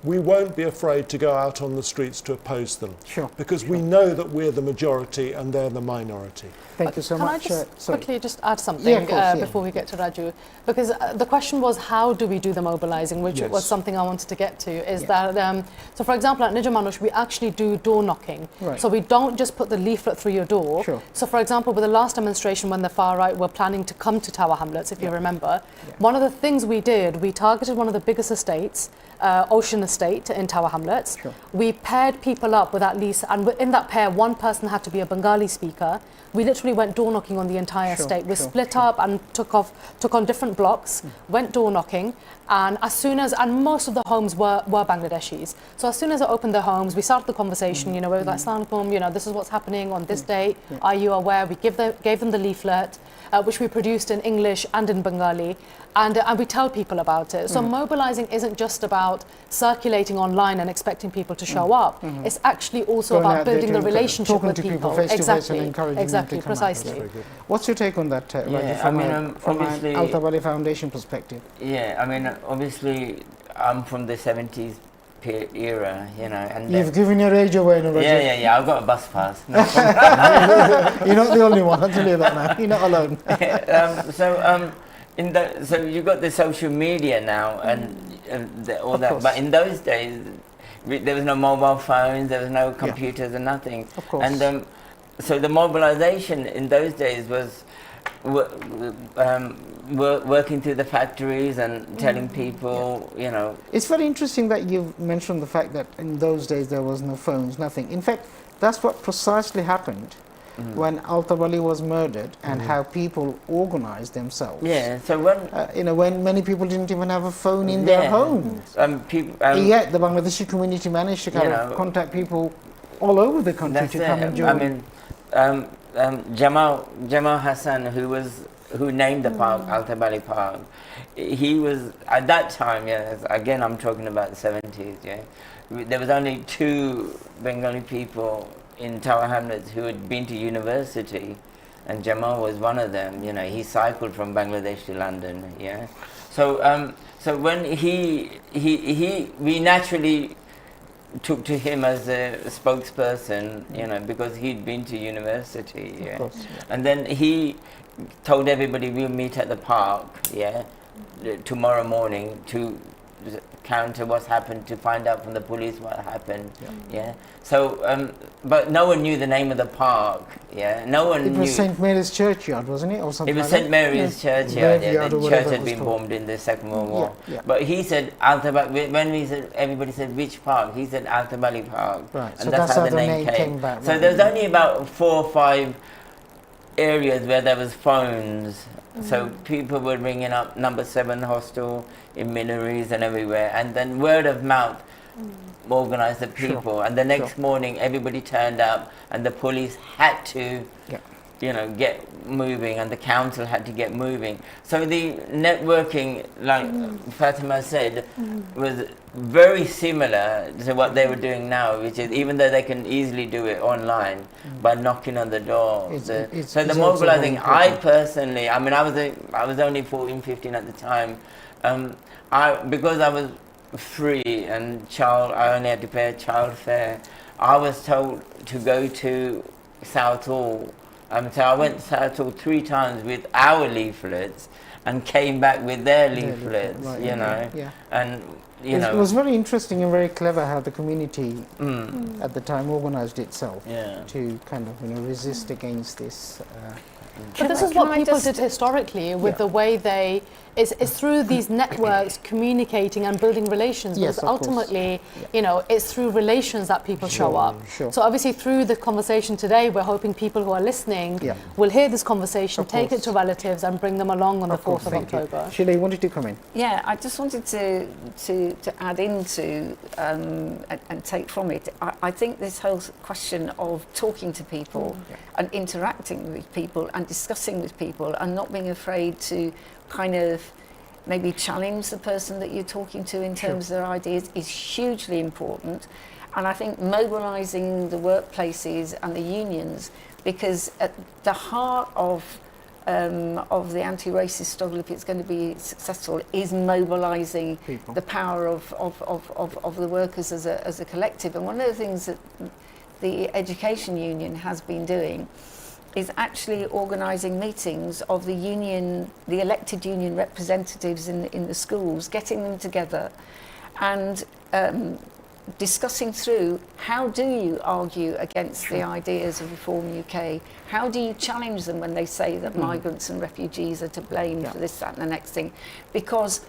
we won't be afraid to go out on the streets to oppose them. Sure. Because we know that we're the majority and they're the minority. Thank you so Can much. I just Sorry. quickly just add something Yeah, of course, yeah. before we get to Raju? Because the question was, how do we do the mobilising, which Yes. was something I wanted to get to, is Yeah. that, so for example, at Nijamanush, we actually do door knocking. Right. So we don't just put the leaflet through your door. Sure. So for example, with the last demonstration when the far right were planning to come to Tower Hamlets, if you remember, Yeah. one of the things we did, we targeted one of the biggest estates, Ocean Estate in Tower Hamlets. Sure. We paired people up with at least, and in that pair, one person had to be a Bengali speaker. We literally went door knocking on the entire Sure, estate. We sure, split up and took on different blocks, went door knocking, and and most of the homes were Bangladeshis. So as soon as I opened the homes, we started the conversation, we were like, Assalamu alaikum, this is what's happening on this date. Are you aware? We gave them the leaflet, which we produced in English and in Bengali, and we tell people about it. So mobilising isn't just about circulating online and expecting people to show up. It's actually also Going about out there building to the relationship talking with to people. face to face and Exactly. encouraging them Exactly. to come out. Precisely. That's very good. What's your take on that, Raju, Yeah, from, I mean, from an obviously- Alta Foundation perspective? Yeah, I mean, obviously, I'm from the 70s era, and You've given your age away, no, Raju. yeah, I've got a bus pass. No. You're not the only one, I'll tell you that now. You're not alone. So you've got the social media now and all Of that, course. but in those days, there was no mobile phones, there was no computers and nothing. Of course. And so the mobilization in those days was working through the factories and telling people, It's very interesting that you've mentioned the fact that in those days there was no phones, nothing. In fact, that's what precisely happened when Alta Wali was murdered and how people organized themselves. Yeah, so when... when many people didn't even have a phone in their homes. Yet the Bangladeshi community managed to kind of contact people all over the country to come and join. Jamal Hassan, who named the park Alta Bali Park, he was at that time. Again, I'm talking about the 70s. There was only 2 Bengali people in Tower Hamlets who had been to university, and Jamal was one of them. He cycled from Bangladesh to London. So when we naturally took to him as a spokesperson, because he'd been to university, Of course, and then he told everybody we'll meet at the park, tomorrow morning to counter what's happened, to find out from the police what happened, So, but no one knew the name of the park, no one knew. It was St. Mary's Churchyard, wasn't it, or something? It was like St. Mary's Churchyard. Graveyard or The whatever church it had was been called. bombed in the Second World War. Yeah. But he said when we said, everybody said which park, he said Alta Bali Park. Right, And so that's how the name came about. So right. there's only about 4 or 5 areas where there was phones. So people were ringing up number 7 hostel in Minories and everywhere, and then word of mouth organised the people. And the next morning, everybody turned up, and the police had to you know, get moving, and the council had to get moving. So the networking, like Fatima said, was very similar to what they were doing now, which is, even though they can easily do it online by knocking on the door. So the mobilizing, I personally, I mean, I was only 14, 15 at the time. Because I was free and I only had to pay child fare, I was told to go to Southall. So I went to Southall 3 times with our leaflets and came back with their leaflets, right, you know. Yeah. And, you know. It was very interesting and very clever how the community at the time organized itself to kind of, you know, resist against this. But this is what people did historically with the way they, it's through these networks communicating and building relations, because ultimately, you know, it's through relations that people show up. So obviously through the conversation today, we're hoping people who are listening will hear this conversation, take it to relatives and bring them along on the 4th of October. Sheila, you wanted to come in? Yeah, I just wanted to add into and take from it. I think this whole question of talking to people and interacting with people and discussing with people and not being afraid to kind of maybe challenge the person that you're talking to in terms of their ideas is hugely important. And I think mobilising the workplaces and the unions, because at the heart of the anti-racist struggle, if it's going to be successful, is mobilising the power of the workers as a collective. And one of the things that the education union has been doing is actually organising meetings of the union, the elected union representatives in the schools, getting them together and discussing through how do you argue against the ideas of Reform UK? How do you challenge them when they say that migrants and refugees are to blame for this, that and the next thing? Because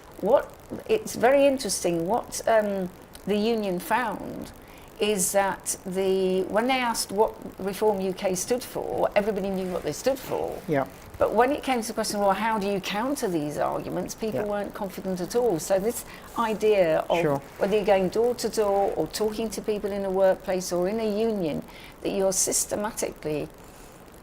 it's very interesting, what the union found is that when they asked what Reform UK stood for, everybody knew what they stood for. Yeah. But when it came to the question, well, how do you counter these arguments, people weren't confident at all. So this idea of whether you're going door to door or talking to people in a workplace or in a union, that you're systematically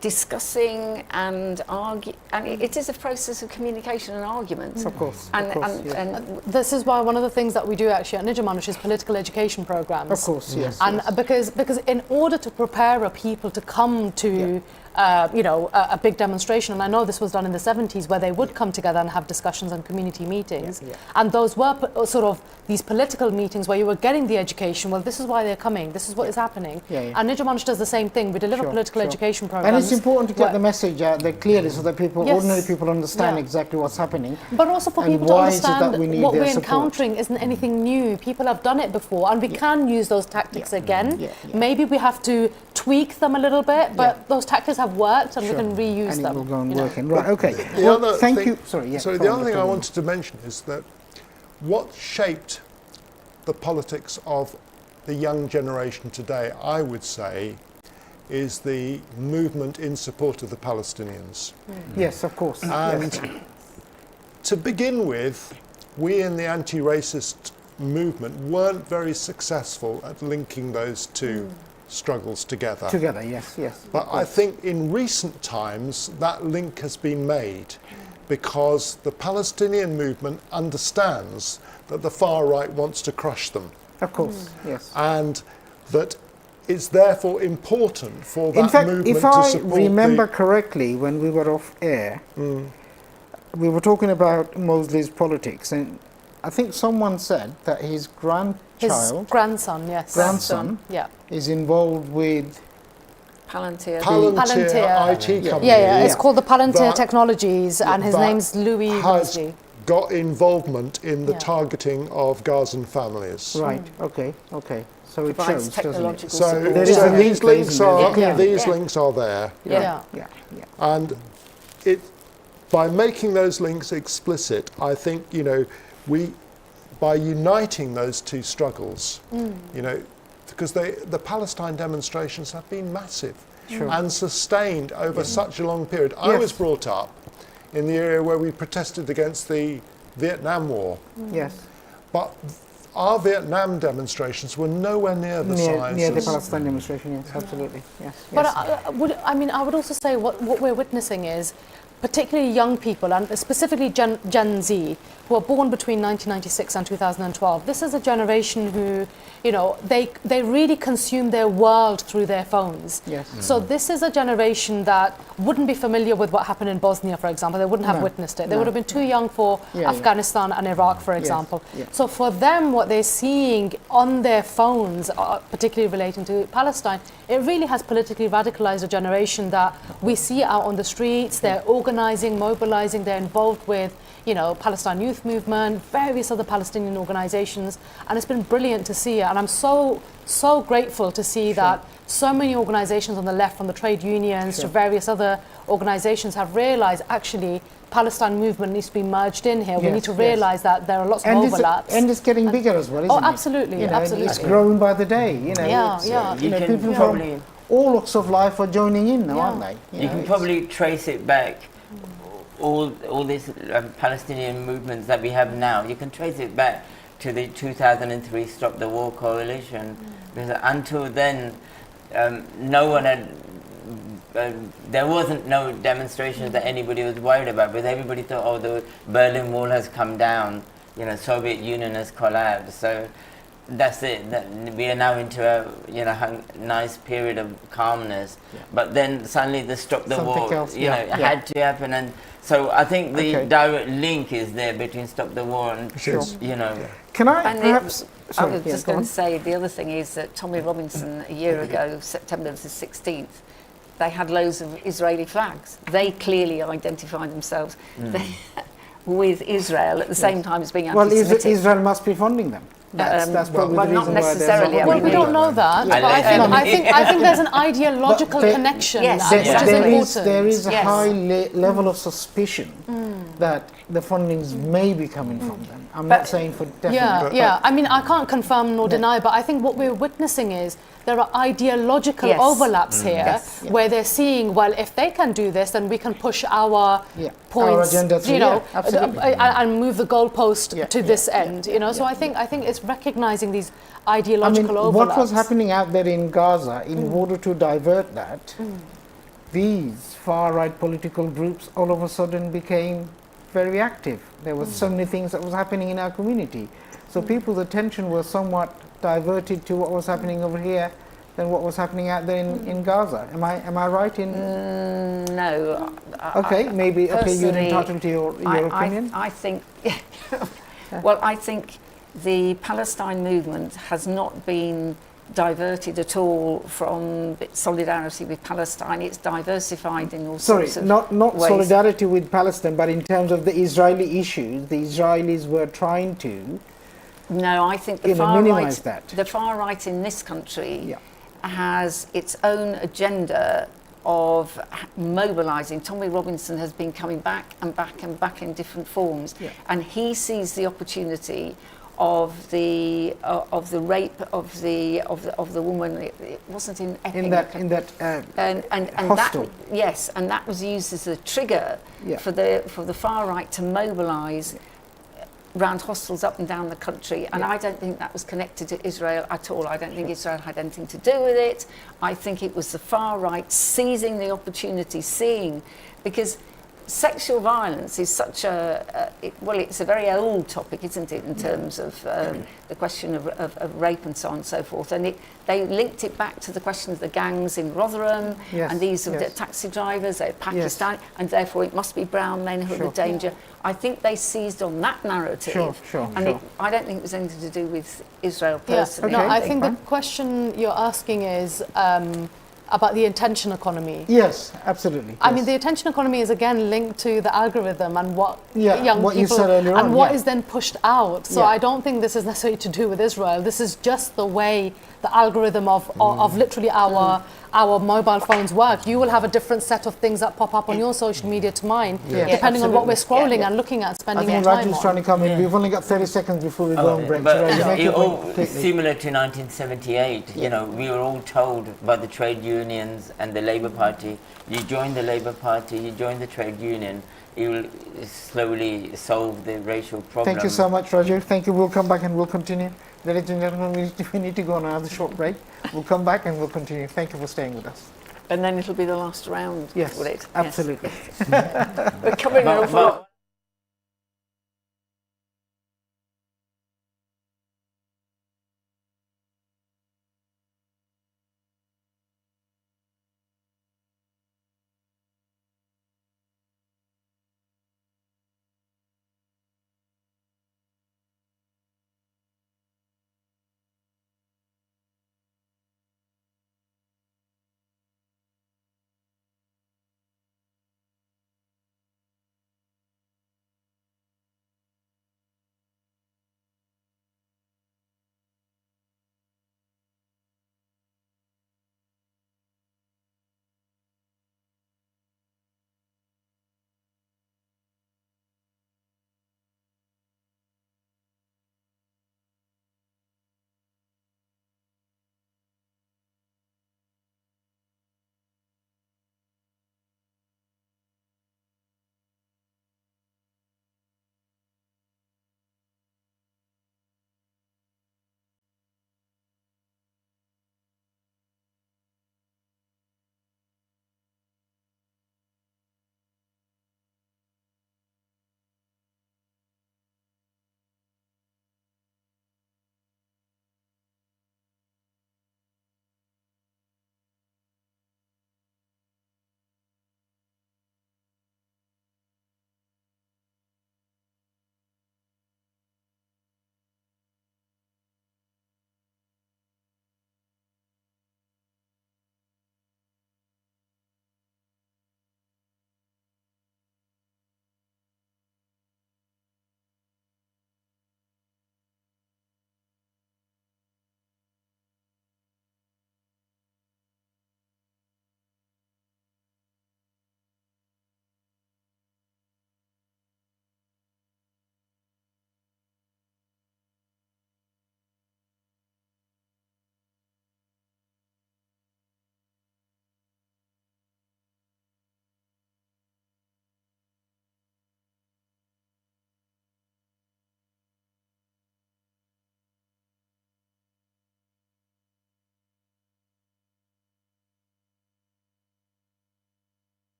discussing and argue, and it is a process of communication and argument. Of course. And this is why one of the things that we do actually at Nijamanish is political education programs. Of course, yes. And because in order to prepare a people to come to you know, a big demonstration, and I know this was done in the 70s, where they would come together and have discussions and community meetings, and those were sort of these political meetings where you were getting the education, well, this is why they're coming, this is what is happening. And Nijamanish does the same thing. We deliver political education programs. And it's important to get the message out there clearly so that people, ordinary people, understand exactly what's happening. But also for people to understand what we're encountering isn't anything new. People have done it before, and we can use those tactics again. Maybe we have to tweak them a little bit, but those tactics have worked, and we can reuse them. And it will go on working. Right, okay. Thank you. Sorry, the other thing I wanted to mention is that what shaped the politics of the young generation today, I would say, is the movement in support of the Palestinians. Yes, of course. And to begin with, we in the anti-racist movement weren't very successful at linking those two struggles together. Yes. But I think in recent times that link has been made, because the Palestinian movement understands that the far right wants to crush them. Of course, yes. And that it's therefore important for that in fact, movement if to I support remember correctly, when we were off air, we were talking about Mosley's politics, and I think someone said that his grandchild, grandson, is involved with Palantir IT company. It's called the Palantir Technologies, and his name's Louis Mosley. Got involvement in the targeting of Gazan families. Right. Okay. So it shows, doesn't it? So these links are there. And by making those links explicit, I think, you know, by uniting those two struggles, you know, because the Palestine demonstrations have been massive and sustained over such a long period. I was brought up in the area where we protested against the Vietnam War. Yes. But our Vietnam demonstrations were nowhere near the size. Near the Palestine demonstration, yes, absolutely. Yes. But yes. I would also say what we're witnessing is, particularly young people, and specifically Gen Z, who are born between 1996 and 2012. This is a generation who, you know, they really consume their world through their phones. Yes. So this is a generation that wouldn't be familiar with what happened in Bosnia, for example. They wouldn't have witnessed it. They would have been too young for Afghanistan and Iraq, for example. Yes. So for them, what they're seeing on their phones, particularly relating to Palestine, it really has politically radicalized a generation that we see out on the streets. They're organizing, mobilizing, they're involved with, you know, Palestine Youth Movement, various other Palestinian organizations, and it's been brilliant to see it. And I'm so grateful to see that so many organizations on the left, from the trade unions to various other organizations, have realized actually Palestine movement needs to be merged in here. We need to realize that there are lots of overlaps. And it's getting bigger as well, isn't it? Absolutely, You know, absolutely. It's growing by the day, you know. You know, people from all walks of life are joining in now, aren't they? You can probably trace it back, all these Palestinian movements that we have now, you can trace it back to the 2003 Stop the War Coalition. Because until then, no one had, there wasn't no demonstrations that anybody was worried about, because everybody thought, oh, the Berlin Wall has come down, you know, Soviet Union has collapsed. So that's it. We are now into a nice period of calmness. But then suddenly the Stop the War, had to happen. And so I think the direct link is there between Stop the War and, you know. Can I perhaps... I was just going to say, the other thing is that Tommy Robinson, a year ago, September the 16th, they had loads of Israeli flags. They clearly identified themselves with Israel at the same time as being anti-Semitic. Well, Israel must be funding them. That's probably the reason not necessarily. why Well, we don't know that. But I think there's an ideological connection. Yes. Which is important. There is a high level of suspicion that the fundings may be coming from them. I'm not saying for definite. I mean, I can't confirm nor deny, but I think what we're witnessing is there are ideological overlaps here where they're seeing, well, if they can do this, then we can push our points, our agenda through, you know, and move the goalpost to this end, you know. So I think it's recognizing these ideological overlaps. What was happening out there in Gaza, in order to divert that, these far-right political groups all of a sudden became very active. There were so many things that was happening in our community. So people's attention was somewhat diverted to what was happening over here than what was happening out there in Gaza. Am I right in? No. Okay, maybe you're entitled to your opinion. I think. Well, I think the Palestine movement has not been diverted at all from solidarity with Palestine. It's diversified in all sorts of not ways. solidarity with Palestine, but in terms of the Israeli issues, the Israelis were trying to No, I think the far right in this country has its own agenda of mobilising. Tommy Robinson has been coming back and back and back in different forms, and he sees the opportunity of the rape of the woman. It wasn't in Epping. In that hostel. And that was used as a trigger for the far right to mobilise round hostels up and down the country, and I don't think that was connected to Israel at all. I don't think Israel had anything to do with it. I think it was the far right seizing the opportunity, because sexual violence is such it's a very old topic, isn't it, in terms of the question of rape and so on and so forth. And they linked it back to the question of the gangs in Rotherham, and these are the taxi drivers, they're Pakistan, and therefore it must be brown men who are the danger. I think they seized on that narrative, I don't think it was anything to do with Israel personally. No, I think the question you're asking is about the attention economy. Yes, absolutely. I mean, the attention economy is again linked to the algorithm and what young what people you said earlier and on, what is then pushed out. So I don't think this is necessarily to do with Israel. This is just the way the algorithm of literally our mobile phones work. You will have a different set of things that pop up on your social media to mine, depending on what we're scrolling and looking at, spending our time on. Raju's trying to come in. We've only got 30 seconds before we go on break. But similar to 1978, you know, we were all told by the trade unions and the Labour Party, you join the Labour Party, you join the trade union, you will slowly solve the racial problem. Thank you so much, Raju. Thank you. We'll come back and we'll continue. Ladies and gentlemen, we need to go on another short break. We'll come back and we'll continue. Thank you for staying with us. And then it'll be the last round, Yes, will it? absolutely. Yes. We're covering an awful lot.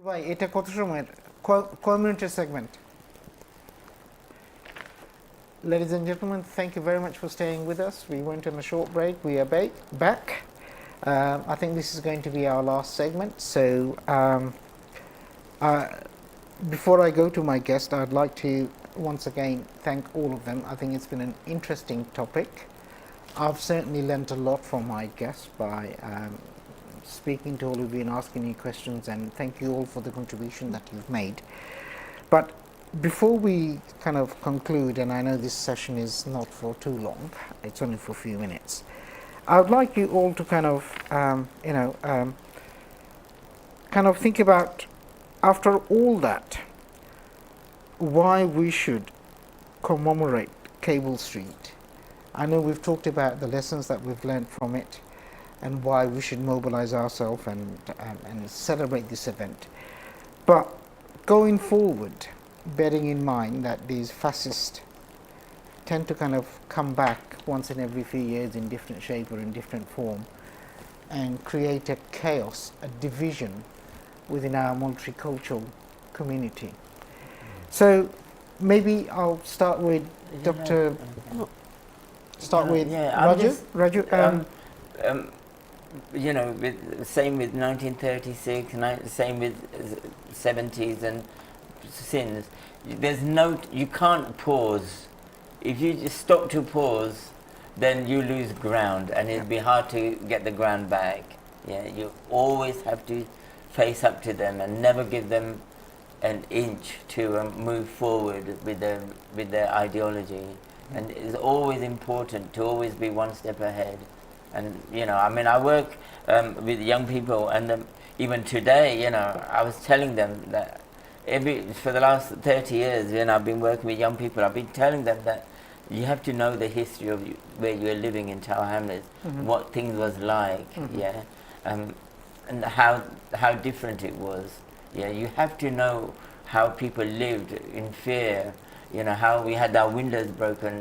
ভাই এটা কত সময়ের কয় মিনিটের segment? Ladies and gentlemen, thank you very much for staying with us. We went on a short break. We are back. I think this is going to be our last segment. So before I go to my guest, I'd like to once again thank all of them. I think it's been an interesting topic. I've certainly learnt a lot from my guests by speaking to all of you and asking you questions, and thank you all for the contribution that you've made. But before we kind of conclude, and I know this session is not for too long, it's only for a few minutes, I would like you all to kind of, kind of think about, after all that, why we should commemorate Cable Street. I know we've talked about the lessons that we've learned from it and why we should mobilize ourselves and celebrate this event. But going forward, bearing in mind that these fascists tend to kind of come back once in every few years in different shape or in different form and create a chaos, a division within our multicultural community. So maybe I'll start with Dr. Raju. You know, same with 1936, same with 70s and since. You can't pause. If you just stop to pause, then you lose ground, and it'll be hard to get the ground back. Yeah, you always have to face up to them and never give them an inch to move forward with their ideology. And it's always important to always be one step ahead. And you know, I mean, I work with young people, and even today, you know, I was telling them that for the last 30 years, you know, I've been working with young people. I've been telling them that you have to know the history of where you're living in Tower Hamlets, what things was like, and how different it was. Yeah, you have to know how people lived in fear. You know, how we had our windows broken.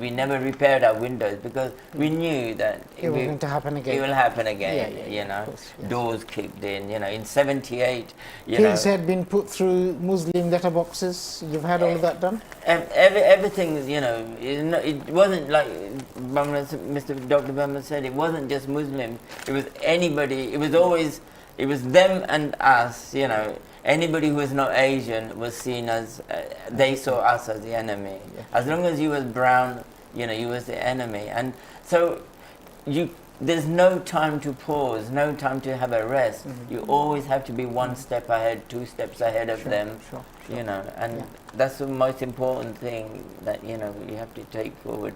We never repaired our windows because we knew that it was going to happen again. It will happen again. You know, course, yes. Doors kicked in. You know, in '78, Kids had been put through Muslim letterboxes. You've had all of that done. Everything, you know, it wasn't like Dr. Bangla said. It wasn't just Muslims. It was anybody. It was them and us. You know. Anybody who was not Asian was seen as, they saw us as the enemy. Yeah. As long as you was brown, you know, you was the enemy. And so there's no time to pause, no time to have a rest. You always have to be one step ahead, 2 steps ahead of them, you know. And that's the most important thing that, you know, you have to take forward.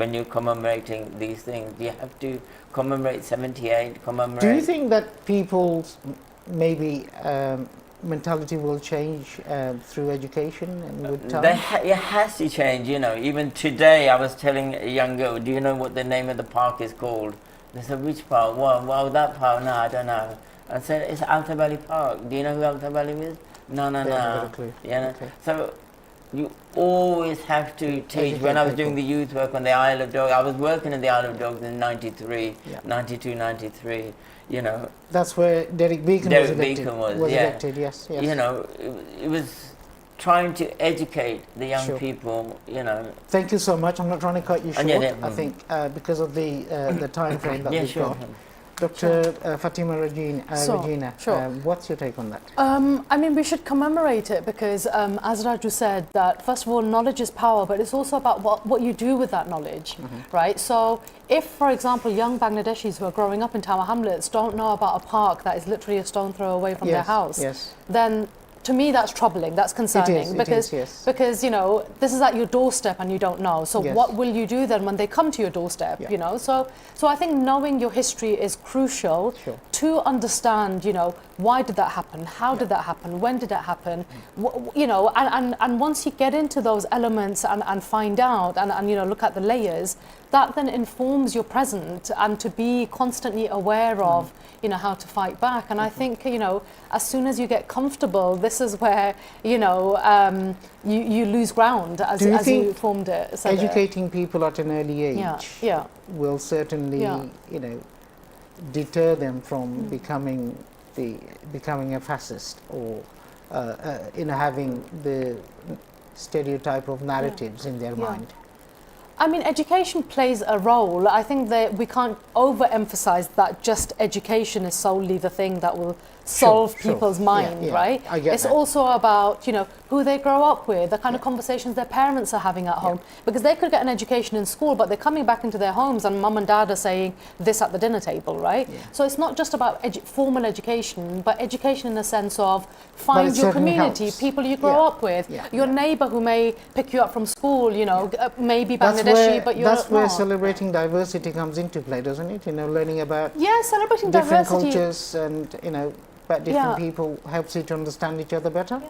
When you're commemorating these things, you have to commemorate 78, commemorate... Do you think that people's maybe mentality will change through education and with time? It has to change, you know. Even today, I was telling a young girl, do you know what the name of the park is called? They said, which park? Well, that park? No, I don't know. I said, it's Alta Valley Park. Do you know who Alta Valley is? No. You know? Okay. So you always have to teach. When I was doing the youth work on the Isle of Dogs, I was working in the Isle of Dogs in 93, 92, 93. You know, that's where Derek Beacon was elected. Yes. You know, it was trying to educate the young people. You know. Thank you so much. I'm not trying to cut you short. I think because of the time frame that we've got. Dr. Fatima Regina, what's your take on that? I mean, we should commemorate it because, as Raju said, that first of all, knowledge is power, but it's also about what you do with that knowledge, right? So if, for example, young Bangladeshis who are growing up in Tower Hamlets don't know about a park that is literally a stone throw away from their house, then to me that's troubling, that's concerning, because you know, this is at your doorstep and you don't know. So what will you do then when they come to your doorstep? You know, so I think knowing your history is crucial to understand, you know, why did that happen, how did that happen, when did that happen, you know, and once you get into those elements and find out and you know, look at the layers, that then informs your present, and to be constantly aware of, you know, how to fight back. And I think, you know, as soon as you get comfortable, this is where, you know, you lose ground as you formed it. Educating people at an early age will certainly, you know, deter them from becoming becoming a fascist or having the stereotype of narratives in their mind? I mean, education plays a role. I think that we can't overemphasize that just education is solely the thing that will solve people's mind, right? I get it's that. also about, who they grow up with, the kind of conversations their parents are having at home. Because they could get an education in school, but they're coming back into their homes and mum and dad are saying this at the dinner table, right? So it's not just about formal education, but education in the sense of find your community, helps. people you grow up with, your neighbour who may pick you up from school, maybe Bangladeshi, but you're that's where not. celebrating diversity comes into play, doesn't it? Learning about Celebrating different diversity. cultures and about different people helps you to understand each other better.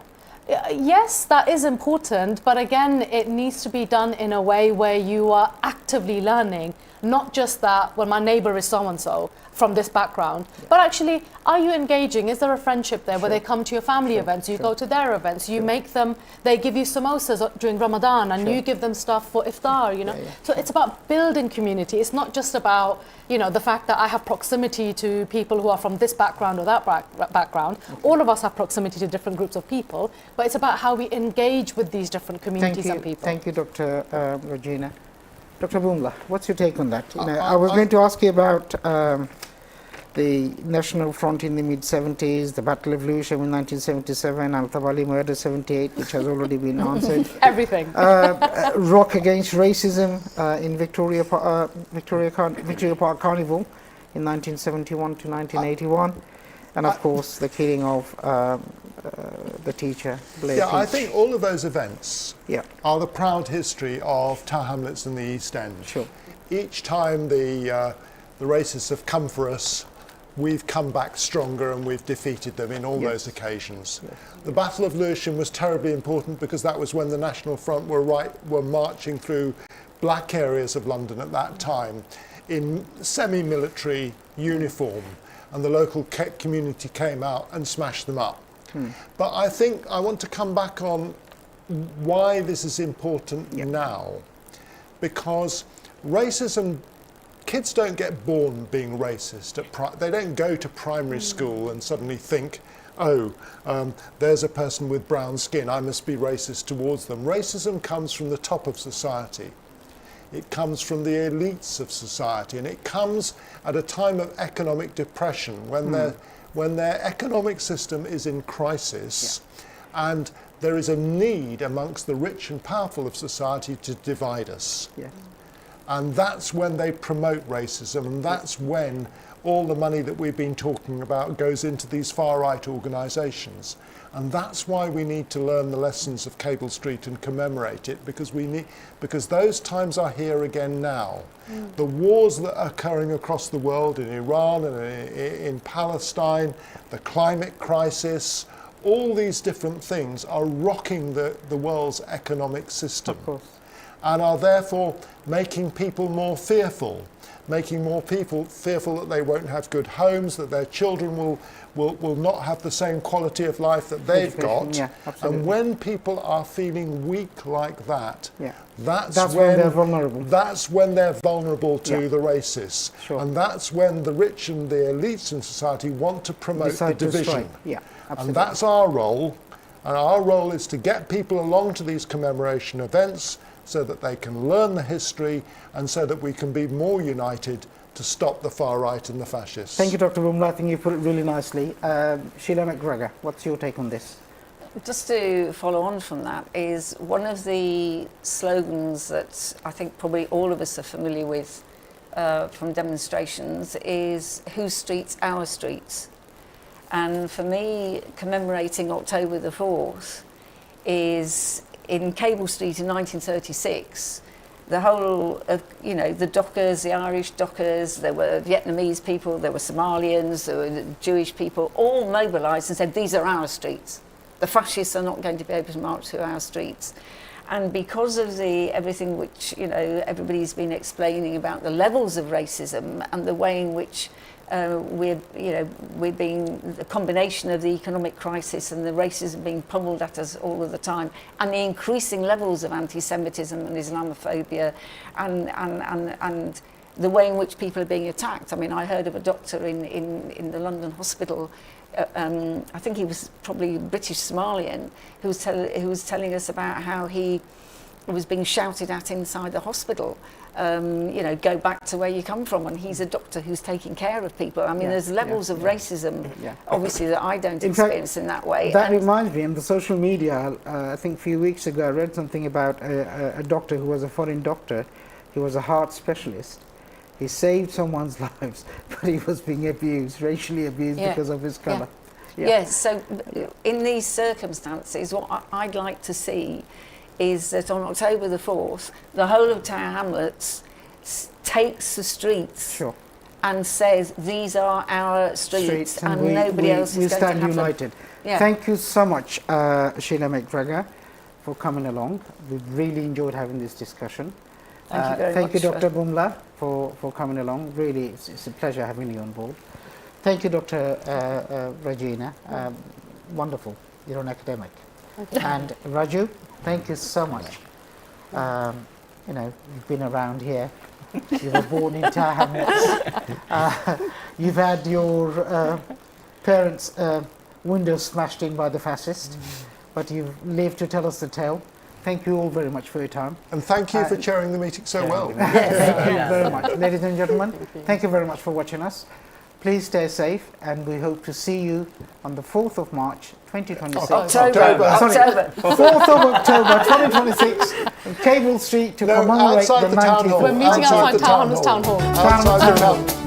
Yes, that is important, but again, it needs to be done in a way where you are actively learning, not just that, well, my neighbour is so-and-so from this background, but actually, are you engaging? Is there a friendship there where they come to your family events, you go to their events, you make them, they give you samosas during Ramadan and you give them stuff for iftar, So it's about building community. It's not just about, the fact that I have proximity to people who are from this background or that background. All of us have proximity to different groups of people, but it's about how we engage with these different communities and people. Thank you, Dr. Regina. Dr. Bangla, what's your take on that? I was going to ask you about the National Front in the mid-70s, the Battle of Lewisham in 1977, Al-Tabali murder 78, which has already been answered. Everything. Rock Against Racism in Victoria Park Carnival in 1971 to 1981, and of course the killing of the teacher, Blair Peach. I think all of those events are the proud history of Tower Hamlets and the East End. Sure. Each time the racists have come for us, we've come back stronger and we've defeated them in all those occasions. Yes. The Battle of Lewisham was terribly important because that was when the National Front were marching through black areas of London at that time in semi-military uniform, and the local community came out and smashed them up. But I think I want to come back on why this is important now, because racism, kids don't get born being racist. They don't go to primary school and suddenly think, there's a person with brown skin, I must be racist towards them. Racism comes from the top of society. It comes from the elites of society, and it comes at a time of economic depression when their economic system is in crisis, and there is a need amongst the rich and powerful of society to divide us. Yes. And that's when they promote racism, and that's when all the money that we've been talking about goes into these far-right organisations. And that's why we need to learn the lessons of Cable Street and commemorate it, because those times are here again now. The wars that are occurring across the world, in Iran and in Palestine, the climate crisis, all these different things are rocking the world's economic system. Of course. And are therefore making people more fearful, making more people fearful that they won't have good homes, that their children will not have the same quality of life that they've got. Yeah, absolutely. And when people are feeling weak like that, that's when they're vulnerable. That's when they're vulnerable to the racists. Sure. And that's when the rich and the elites in society want to promote the division. And that's our role. And our role is to get people along to these commemoration events so that they can learn the history and so that we can be more united to stop the far right and the fascists. Thank you, Dr. Bangla. I think you put it really nicely. Sheila McGregor, what's your take on this? Just to follow on from that is one of the slogans that I think probably all of us are familiar with from demonstrations is "Whose streets? Our streets." And for me, commemorating October the 4th is in Cable Street in 1936, the whole of, the Dockers, the Irish Dockers, there were Vietnamese people, there were Somalians, there were Jewish people, all mobilised and said, these are our streets. The fascists are not going to be able to march through our streets. And because of everything which, everybody's been explaining about the levels of racism and the way in which we're being the combination of the economic crisis and the racism being pummeled at us all of the time, and the increasing levels of anti-Semitism and Islamophobia, and the way in which people are being attacked. I mean, I heard of a doctor in the London hospital, I think he was probably British Somalian, who was telling us about how he was being shouted at inside the hospital. You know, go back to where you come from, and he's a doctor who's taking care of people. I mean, there's levels of racism, obviously, that I don't experience in that way. That reminds me, in the social media, I think a few weeks ago, I read something about a doctor who was a foreign doctor. He was a heart specialist. He saved someone's lives, but he was being abused, racially abused because of his colour. Yes, so in these circumstances, what I'd like to see is that on October the 4th, the whole of Tower Hamlets takes the streets and says, these are our streets and nobody else is going to have them. We stand united. Thank you so much, Sheila McGregor, for coming along. We've really enjoyed having this discussion. Thank you very much. Thank you, Dr. Bangla, for coming along. Really, it's a pleasure having you on board. Thank you, Dr. Regina. Wonderful. You're an academic. And Raju, thank you so much. You know, you've been around here. You were born in Tower Hamlets. You've had your parents' windows smashed in by the fascist, but you've lived to tell us the tale. Thank you all very much for your time. And thank you for chairing the meeting so well. Thank you very much. Ladies and gentlemen, thank you very much for watching us. Please stay safe, and we hope to see you on the 4th of March 2026. October. 4th of October 2026, in Cable Street to commemorate the 90th. We're meeting outside Tower Hamlets Town Hall. Outside the town hall.